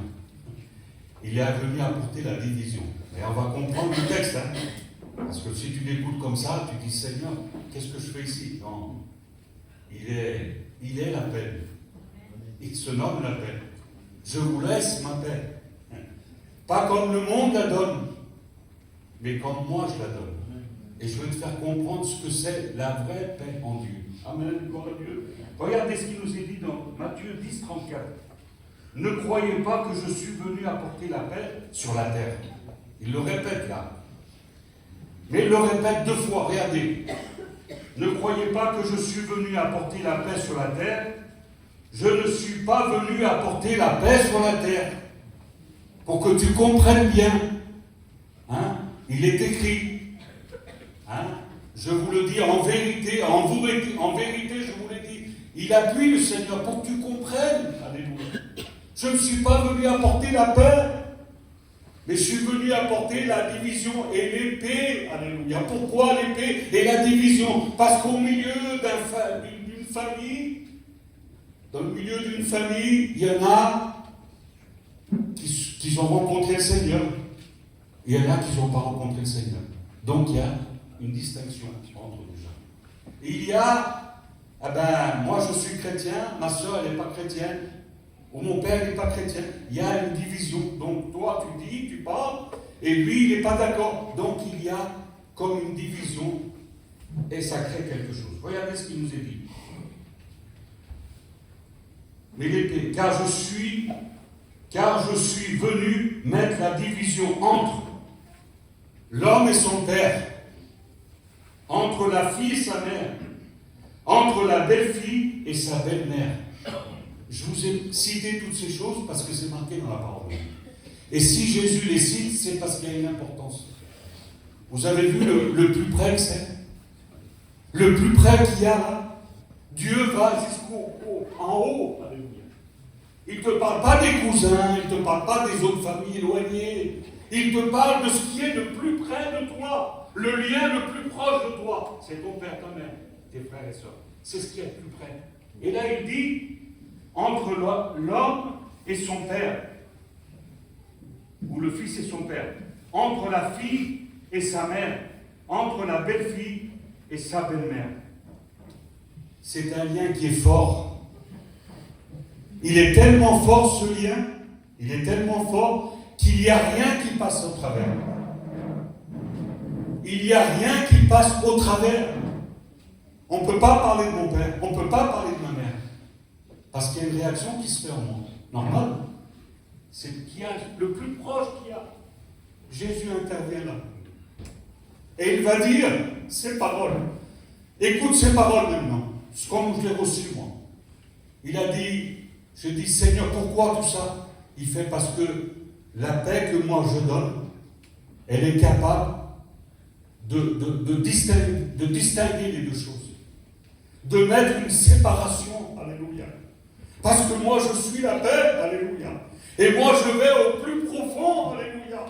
Il est venu apporter la division. Et on va comprendre le texte. Hein? Parce que si tu l'écoutes comme ça, tu dis, Seigneur, qu'est-ce que je fais ici? Non. Il est la paix. Il se nomme la paix. Je vous laisse ma paix. Pas comme le monde la donne, mais comme moi je la donne. Et je veux te faire comprendre ce que c'est la vraie paix en Dieu. Amen, gloire à Dieu. Regardez ce qu'il nous est dit dans Matthieu 10, 34. Ne croyez pas que je suis venu apporter la paix sur la terre. Il le répète là. Mais il le répète 2 fois, regardez. Ne croyez pas que je suis venu apporter la paix sur la terre. Je ne suis pas venu apporter la paix sur la terre. Pour que tu comprennes bien. Hein? Il est écrit. Hein? Je vous le dis en vérité, en vérité, je vous l'ai dit. Il appuie le Seigneur pour que tu comprennes. Alléluia. Je ne suis pas venu apporter la paix, mais je suis venu apporter la division et l'épée. Alléluia. Pourquoi l'épée et la division? Parce qu'au milieu d'une famille, dans le milieu d'une famille, il y en a qui ont rencontré le Seigneur. Il y en a qui n'ont pas rencontré le Seigneur. Donc il y a une distinction entre les gens. Et il y a, moi je suis chrétien, ma soeur elle n'est pas chrétienne, ou mon père n'est pas chrétien. Il y a une division. Donc toi tu dis, tu parles, et lui il n'est pas d'accord. Donc il y a comme une division, et ça crée quelque chose. Regardez ce qu'il nous est dit. Mais l'épée, car je suis venu mettre la division entre l'homme et son père, entre la fille et sa mère, entre la belle-fille et sa belle-mère. Je vous ai cité toutes ces choses parce que c'est marqué dans la parole. Et si Jésus les cite, c'est parce qu'il y a une importance. Vous avez vu le plus près que c'est? Le plus près qu'il y a là, Dieu va en haut. Alléluia. Il ne te parle pas des cousins, il ne te parle pas des autres familles éloignées. Il te parle de ce qui est le plus près de toi. Le lien le plus proche de toi. C'est ton père, ta mère, tes frères et sœurs. C'est ce qui est le plus près. Et là, il dit, entre l'homme et son père, ou le fils et son père, entre la fille et sa mère, entre la belle-fille et sa belle-mère. C'est un lien qui est fort. Il est tellement fort ce lien, il est tellement fort qu'il n'y a rien qui passe au travers. Il n'y a rien qui passe au travers. On ne peut pas parler de mon père, on ne peut pas parler de ma mère. Parce qu'il y a une réaction qui se fait en moi. Normal. C'est qu'il y a le plus proche qu'il y a. Jésus intervient là. Et il va dire ces paroles. Écoute ces paroles maintenant. Comme je l'ai reçu moi. Il a dit, je dis Seigneur, pourquoi tout ça? Il fait parce que la paix que moi je donne, elle est capable de distinguer les deux choses. De mettre une séparation. Alléluia. Parce que moi je suis la paix. Alléluia. Et moi je vais au plus profond. Alléluia.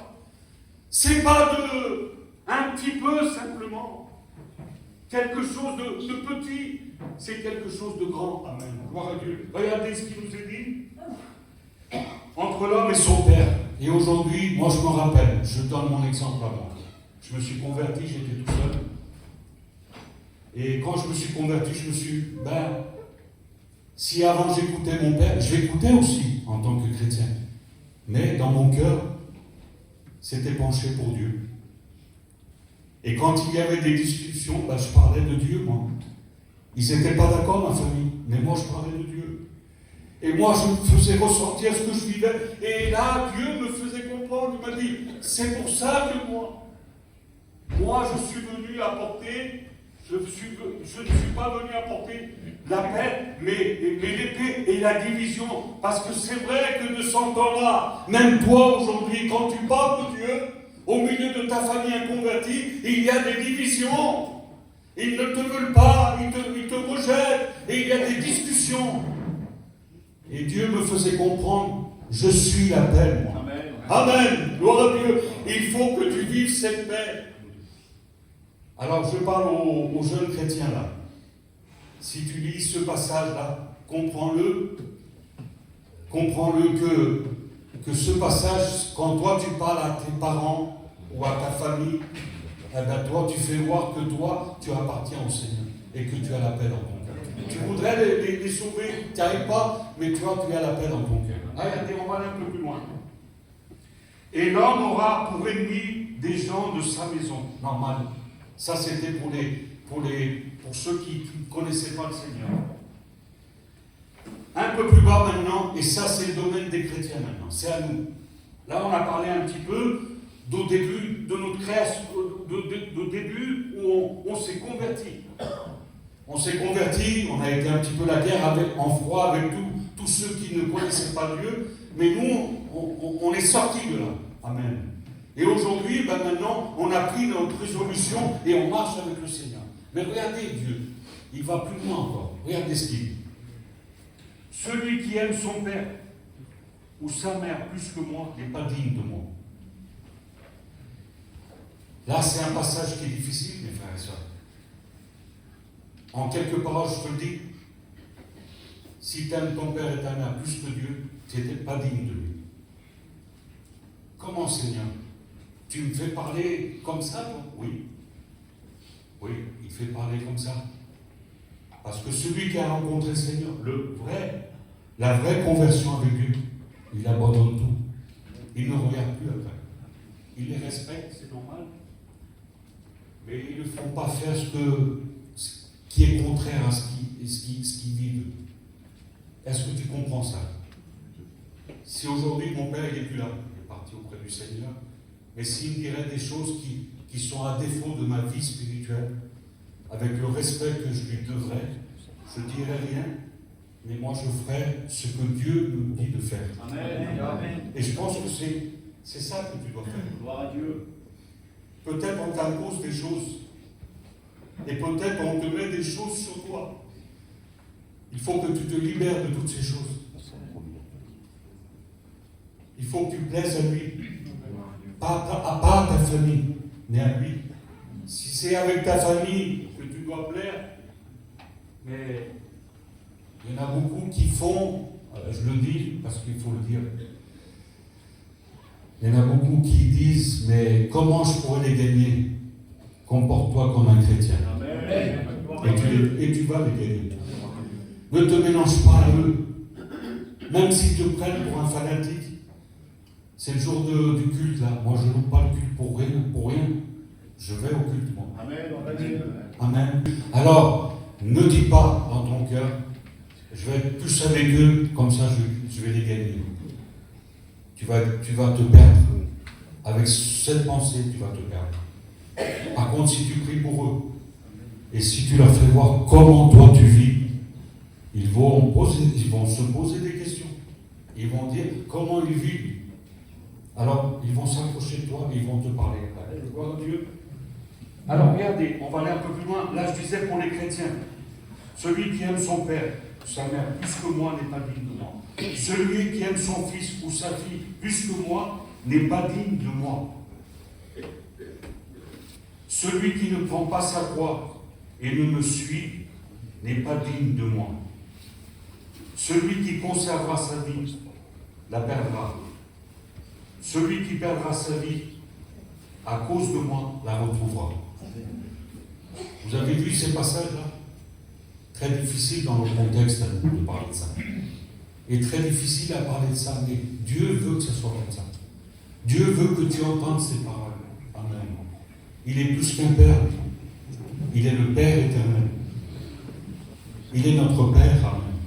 C'est pas un petit peu simplement. Quelque chose de petit. C'est quelque chose de grand. Amen. Gloire à Dieu. Regardez ce qu'il nous est dit. Entre l'homme et son père. Et aujourd'hui, moi je me rappelle, je donne mon exemple à moi. Je me suis converti, j'étais tout seul. Et quand je me suis converti, je me suis si avant j'écoutais mon père, je l'écoutais aussi en tant que chrétien. Mais dans mon cœur, c'était penché pour Dieu. Et quand il y avait des discussions, je parlais de Dieu, moi. Ils n'étaient pas d'accord, ma famille, mais moi je parlais de Dieu. Et moi je faisais ressentir ce que je vivais. Et là, Dieu me faisait comprendre, il m'a dit, c'est pour ça que moi je suis venu apporter, je ne suis pas venu apporter la paix, mais l'épée et la division. Parce que c'est vrai que de ce temps-là, même toi aujourd'hui, quand tu parles de Dieu, Au milieu de ta famille inconvertie, il y a des divisions. Ils ne te veulent pas, ils te rejettent, et il y a des discussions. Et Dieu me faisait comprendre, je suis la paix, moi. Amen. Amen. Gloire à Dieu. Il faut que tu vives cette paix. Alors je parle aux jeunes chrétiens là. Si tu lis ce passage-là, comprends-le que ce passage, quand toi tu parles à tes parents ou à ta famille, eh bien toi tu fais voir que toi tu appartiens au Seigneur et que tu as la paix dans ton cœur. Tu voudrais les sauver, tu n'y arrives pas, mais tu as la paix dans ton cœur. Regardez, on va aller un peu plus loin. Et l'homme aura pour ennemi des gens de sa maison. Normal. Ça c'était pour ceux qui ne connaissaient pas le Seigneur. Un peu plus bas maintenant, et ça c'est le domaine des chrétiens maintenant, c'est à nous. Là on a parlé un petit peu au début de notre création, au début où on s'est converti. On s'est converti, on a été un petit peu la guerre en froid avec tous ceux qui ne connaissaient pas Dieu, mais nous on est sortis de là. Amen. Et aujourd'hui, maintenant, on a pris notre résolution et on marche avec le Seigneur. Mais regardez Dieu, il va plus loin encore. Regardez ce qu'il dit. Celui qui aime son père ou sa mère plus que moi n'est pas digne de moi. Là, c'est un passage qui est difficile, mes frères et sœurs. En quelques paroles, je te le dis. Si tu aimes ton père et ta mère plus que Dieu, tu n'étais pas digne de lui. Comment, Seigneur? Tu me fais parler comme ça, toi? Oui. Oui, il fait parler comme ça. Parce que celui qui a rencontré le Seigneur, la vraie conversion avec Dieu, il abandonne tout. Il ne regarde plus après. Il les respecte, c'est normal. Mais ils ne font pas faire ce qui est contraire à ce qu'ils vivent. Est-ce que tu comprends ça? Si aujourd'hui mon père n'est plus là, il est parti auprès du Seigneur, mais s'il me dirait des choses qui sont à défaut de ma vie spirituelle, avec le respect que je lui devrais, je ne dirais rien, mais moi je ferai ce que Dieu nous dit de faire. Amen. Et je pense que c'est ça que tu dois faire. Gloire à Dieu. Peut-être on t'impose des choses, et peut-être on te met des choses sur toi. Il faut que tu te libères de toutes ces choses. Il faut que tu plaises à lui. Pas à ta famille, mais à lui. Si c'est avec ta famille que tu dois plaire, mais il y en a beaucoup qui font, je le dis parce qu'il faut le dire, il y en a beaucoup qui disent, mais comment je pourrais les gagner? Comporte-toi comme un chrétien. Amen. Et tu vas les gagner. Ne te mélange pas à eux. Même s'ils te prennent pour un fanatique, c'est le jour du culte là. Moi je ne loue pas le culte pour rien. Je vais au culte, moi. Amen. Amen. Alors, ne dis pas dans ton cœur, je vais être plus avec eux, comme ça je vais les gagner. Tu vas te perdre. Avec cette pensée, tu vas te perdre. Par contre, si tu pries pour eux, et si tu leur fais voir comment toi tu vis, ils vont se poser des questions. Ils vont dire comment ils vivent. Alors, ils vont s'approcher de toi et ils vont te parler. Gloire à Dieu. Alors, regardez, on va aller un peu plus loin. Là, je disais pour les chrétiens, celui qui aime son père, sa mère, plus que moi, n'est pas digne de moi. Celui qui aime son fils ou sa fille, plus que moi, n'est pas digne de moi. Celui qui ne prend pas sa croix et ne me suit n'est pas digne de moi. Celui qui conservera sa vie la perdra. Celui qui perdra sa vie à cause de moi la retrouvera. Vous avez vu ces passages-là? Très difficile dans le contexte de parler de ça. Et très difficile à parler de ça, mais Dieu veut que ce soit comme ça. Dieu veut que tu entendes ces paroles. Amen. Il est plus qu'un Père. Il est le Père éternel. Il est notre Père. Amen.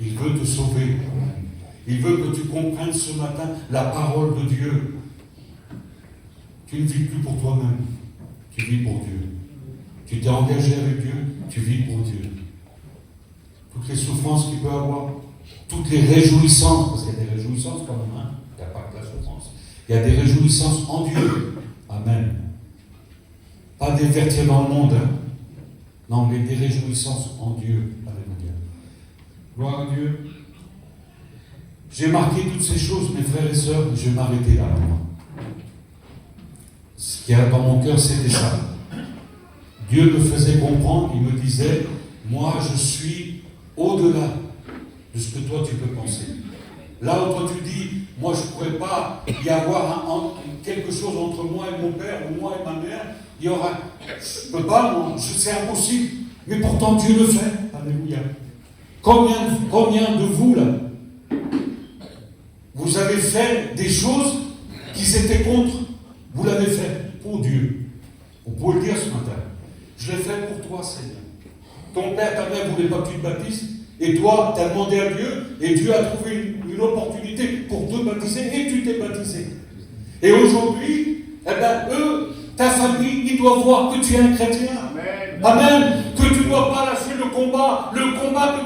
Il veut te sauver. Amen. Il veut que tu comprennes ce matin la parole de Dieu. Tu ne vis plus pour toi-même. Tu vis pour Dieu. Tu t'es engagé avec Dieu. Tu vis pour Dieu. Toutes les souffrances qu'il peut avoir, toutes les réjouissances, parce qu'il y a des réjouissances quand même, hein? Il n'y a pas que la souffrance. Il y a des réjouissances en Dieu. Amen. Pas des vertiers dans le monde, hein. Non, mais des réjouissances en Dieu. Alléluia. Gloire à Dieu. J'ai marqué toutes ces choses, mes frères et sœurs, je vais m'arrêter là maintenant. Ce qu'il y a dans mon cœur, c'était ça. Dieu me faisait comprendre, il me disait, moi je suis au-delà de ce que toi tu peux penser. Là où toi tu dis, moi je ne pourrais pas y avoir quelque chose entre moi et mon père, ou moi et ma mère, il y aura, je ne peux pas, non, c'est impossible. Mais pourtant Dieu le fait. Alléluia. Combien de vous là, vous avez fait des choses qui étaient contre, vous l'avez fait pour Dieu. On peut le dire ce matin. Je l'ai fait pour toi, Seigneur. Ton père, ta mère ne voulait pas que tu te baptises, et toi, tu as demandé à Dieu, et Dieu a trouvé une opportunité pour te baptiser, et tu t'es baptisé. Et aujourd'hui, eh bien, eux, ta famille, ils doivent voir que tu es un chrétien. Amen. Amen. Que tu ne dois pas lâcher le combat que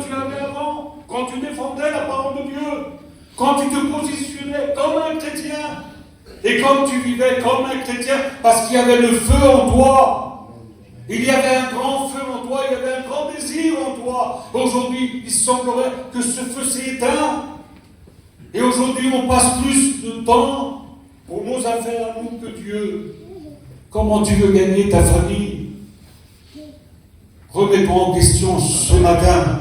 tu avais avant, quand tu défendais la parole de Dieu, quand tu te positionnais comme un chrétien, et comme tu vivais comme un chrétien, parce qu'il y avait le feu en toi. Il y avait un grand feu en toi, il y avait un grand désir en toi. Aujourd'hui, il semblerait que ce feu s'est éteint. Et aujourd'hui, on passe plus de temps pour nos affaires à nous que Dieu. Comment tu veux gagner ta famille? Remets-toi en question ce matin.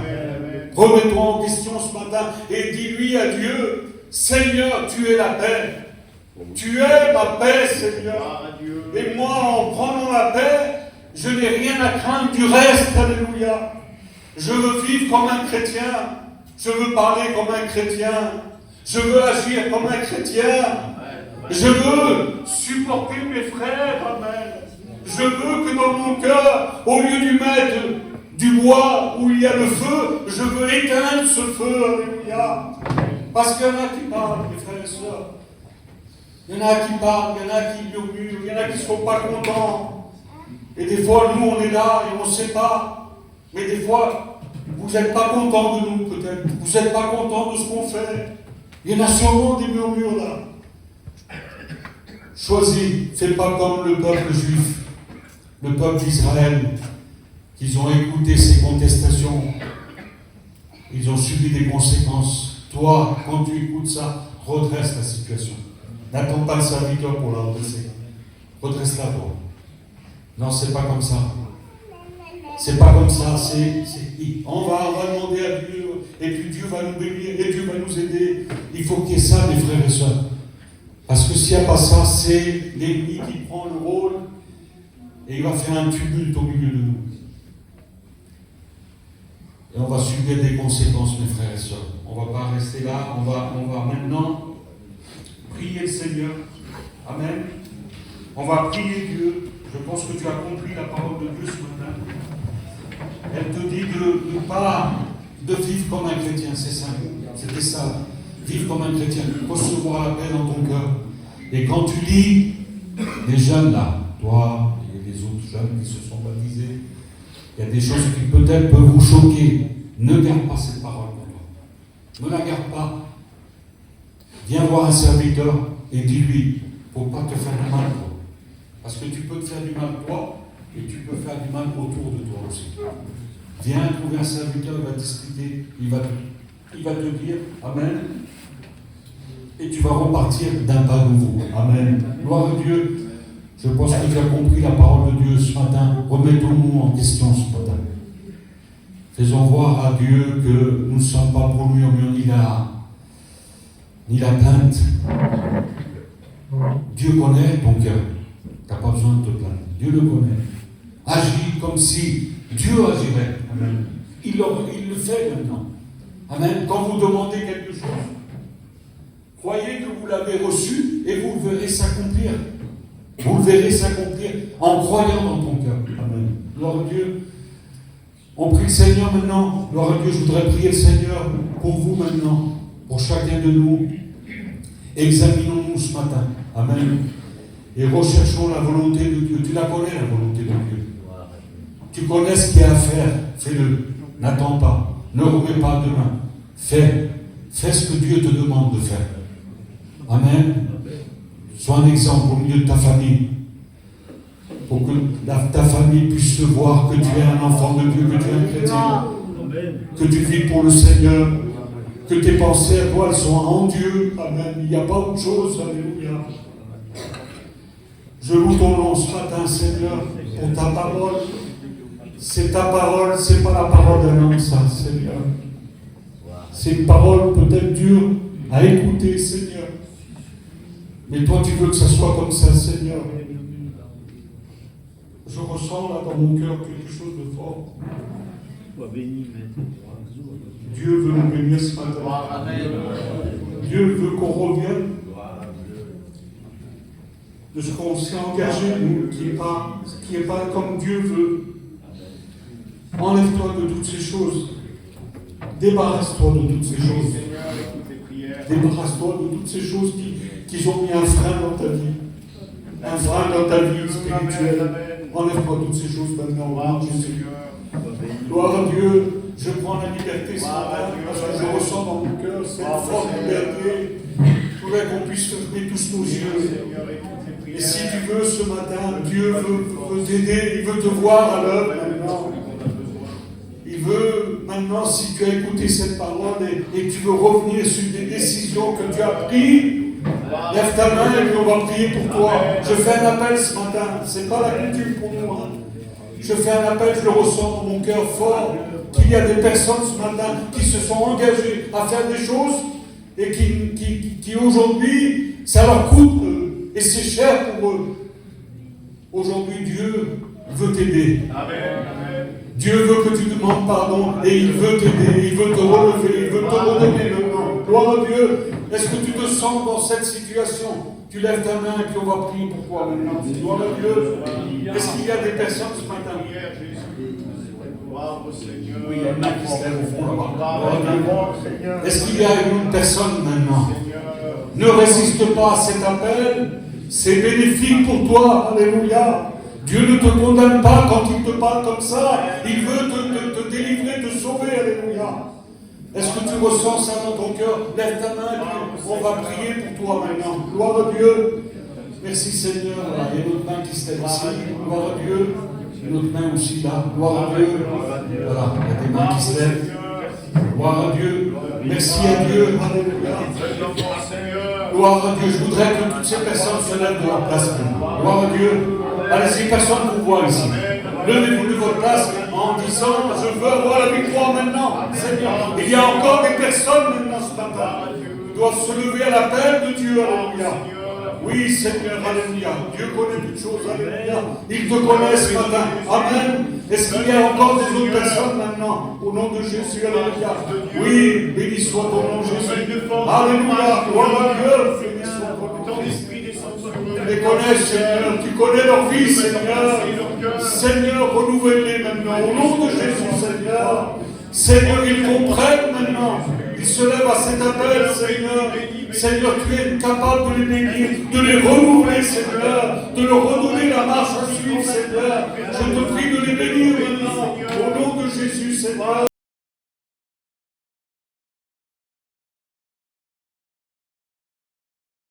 Remets-toi en question ce matin et dis-lui à Dieu, Seigneur, tu es la paix. Tu es ma paix, Seigneur. Et moi, en prenant la paix, je n'ai rien à craindre du reste. Alléluia. Je veux vivre comme un chrétien. Je veux parler comme un chrétien. Je veux agir comme un chrétien. Je veux supporter mes frères. Amen. Je veux que dans mon cœur, au lieu de mettre du bois où il y a le feu, je veux éteindre ce feu. Alléluia. Parce qu'il y en a qui parlent, mes frères et sœurs. Il y en a qui parlent, il y en a qui murmurent, il y en a qui ne sont pas contents. Et des fois, nous, on est là et on ne sait pas. Mais des fois, vous n'êtes pas contents de nous, peut-être. Vous n'êtes pas contents de ce qu'on fait. Il y en a sûrement des murmures là. Choisis, fais pas comme le peuple juif, le peuple d'Israël, qu'ils ont écouté ces contestations. Ils ont subi des conséquences. Toi, quand tu écoutes ça, redresse la situation. N'attends pas le serviteur pour la redresser. Redresse-la, toi. Non, c'est pas comme ça. C'est pas comme ça. On va demander à Dieu, et puis Dieu va nous bénir, et Dieu va nous aider. Il faut qu'il y ait ça, mes frères et sœurs. Parce que s'il n'y a pas ça, c'est l'ennemi qui prend le rôle, et il va faire un tumulte au milieu de nous. Et on va subir des conséquences, mes frères et sœurs. On ne va pas rester là, on va maintenant prier le Seigneur. Amen. On va prier Dieu. Je pense que tu as compris la parole de Dieu ce matin. Elle te dit de vivre comme un chrétien, c'est ça. C'était ça. Vivre comme un chrétien, recevoir la paix dans ton cœur. Et quand tu lis les jeunes là, toi et les autres jeunes qui se sont baptisés, il y a des choses qui peut-être peuvent vous choquer. Ne garde pas cette parole pour toi. Ne la garde pas. Viens voir un serviteur et dis-lui, il ne faut pas te faire du mal, toi. Parce que tu peux te faire du mal, toi, et tu peux faire du mal autour de toi aussi. Viens trouver un serviteur, il va discuter, il va te dire, Amen. Et tu vas repartir d'un pas nouveau. Amen. Gloire à Dieu. Je pense que tu as compris la parole de Dieu ce matin. Remettons-nous en question ce matin. Faisons voir à Dieu que nous ne sommes pas pour lui ni la plainte. Dieu connaît ton cœur. Tu n'as pas besoin de te plaindre. Dieu le connaît. Agis comme si Dieu agirait. Amen. Il le fait maintenant. Amen. Quand vous demandez quelque chose, croyez que vous l'avez reçu et vous le verrez s'accomplir. Vous le verrez s'accomplir en croyant dans ton cœur. Amen. Gloire à Dieu. On prie le Seigneur maintenant. Gloire à Dieu, je voudrais prier le Seigneur pour vous maintenant, pour chacun de nous. Examinons-nous ce matin. Amen. Et recherchons la volonté de Dieu. Tu la connais, la volonté de Dieu. Tu connais ce qu'il y a à faire. Fais-le. N'attends pas. Ne remets pas demain. Fais ce que Dieu te demande de faire. Amen. Sois un exemple au milieu de ta famille. pour que ta famille puisse te voir, que tu es un enfant de Dieu, que tu es un chrétien, que tu vis pour le Seigneur, que tes pensées à toi elles sont en Dieu. Amen. Il n'y a pas autre chose. Alléluia. Je loue ton nom ce matin, Seigneur, pour ta parole. C'est ta parole, c'est pas la parole d'un homme, ça, Seigneur. C'est une parole peut-être dure à écouter, Seigneur. Mais toi, tu veux que ça soit comme ça, Seigneur. Je ressens là dans mon cœur quelque chose de fort. Dieu veut nous bénir ce matin. Dieu veut qu'on revienne de ce qu'on s'est engagé, nous, qui est pas comme Dieu veut. Enlève-toi de toutes ces choses. Débarrasse-toi de toutes ces choses. Débarrasse-toi de toutes ces choses qui ont mis un frein dans ta vie. Un frein dans ta vie spirituelle. Enlève-toi toutes ces choses maintenant au nom de Jésus. Gloire à Dieu. Je prends la liberté ce matin parce que je ressens dans mon cœur cette forte liberté. Je voudrais qu'on puisse fermer tous nos yeux. Et si tu veux ce matin, Dieu veut t'aider, il veut te voir à l'œuvre maintenant. Il veut maintenant, si tu as écouté cette parole et tu veux revenir sur des décisions que tu as prises, lève ta main et puis on va prier pour toi. Je fais un appel ce matin, ce n'est pas la coutume pour moi. Je fais un appel, je le ressens dans mon cœur fort, qu'il y a des personnes ce matin qui se sont engagées à faire des choses et qui aujourd'hui, ça leur coûte et c'est cher pour eux. Aujourd'hui, Dieu veut t'aider. Dieu veut que tu demandes pardon et il veut t'aider, il veut te relever, il veut te redonner maintenant. Gloire à Dieu. Est-ce que tu te sens dans cette situation? Tu lèves ta main et puis on va prier pour toi maintenant. Gloire à Dieu. Est-ce qu'il y a des personnes ce matin? Oui, il y a une main qui se lève au fond là-bas. Est-ce qu'il y a une personne maintenant? Ne résiste pas à cet appel. C'est bénéfique pour toi. Alléluia. Dieu ne te condamne pas quand il te parle comme ça. Il veut te délivrer, te sauver. Alléluia. Est-ce que tu ressens ça dans ton cœur? Lève ta main et on va prier pour toi maintenant. Gloire à Dieu. Merci Seigneur. Voilà, il y a une autre main qui se lève ici. Gloire à Dieu. Une autre main aussi là. Gloire à Dieu. Voilà, il y a des mains qui se lèvent. Gloire à Dieu. Merci à Dieu. Alléluia. Gloire à Dieu. Je voudrais que toutes ces personnes se lèvent de leur place maintenant. Gloire à Dieu. Allez-y, personne vous voit ici. Levez-vous de votre place en disant, je veux avoir la victoire maintenant. Seigneur, il y a encore des personnes maintenant ce matin qui doivent se lever à l'appel de Dieu. Alléluia. Oui, Seigneur, alléluia. Dieu connaît toutes choses. Alléluia. Il te connaît ce matin. Amen. Est-ce qu'il y a encore des autres personnes maintenant? Au nom de Jésus, alléluia. Oui, béni soit ton nom, Jésus. Alléluia. Gloire à Dieu. Béni soit ton nom. Tu les connais, Seigneur. Tu connais leur vie, Seigneur. Seigneur, renouvelle-les maintenant. Au nom de Jésus, Seigneur. Seigneur, ils comprennent maintenant. Ils se lèvent à cet appel, Seigneur. Seigneur, tu es capable de les bénir, de les renouveler, Seigneur, de leur redonner la marche à suivre, Seigneur. Je te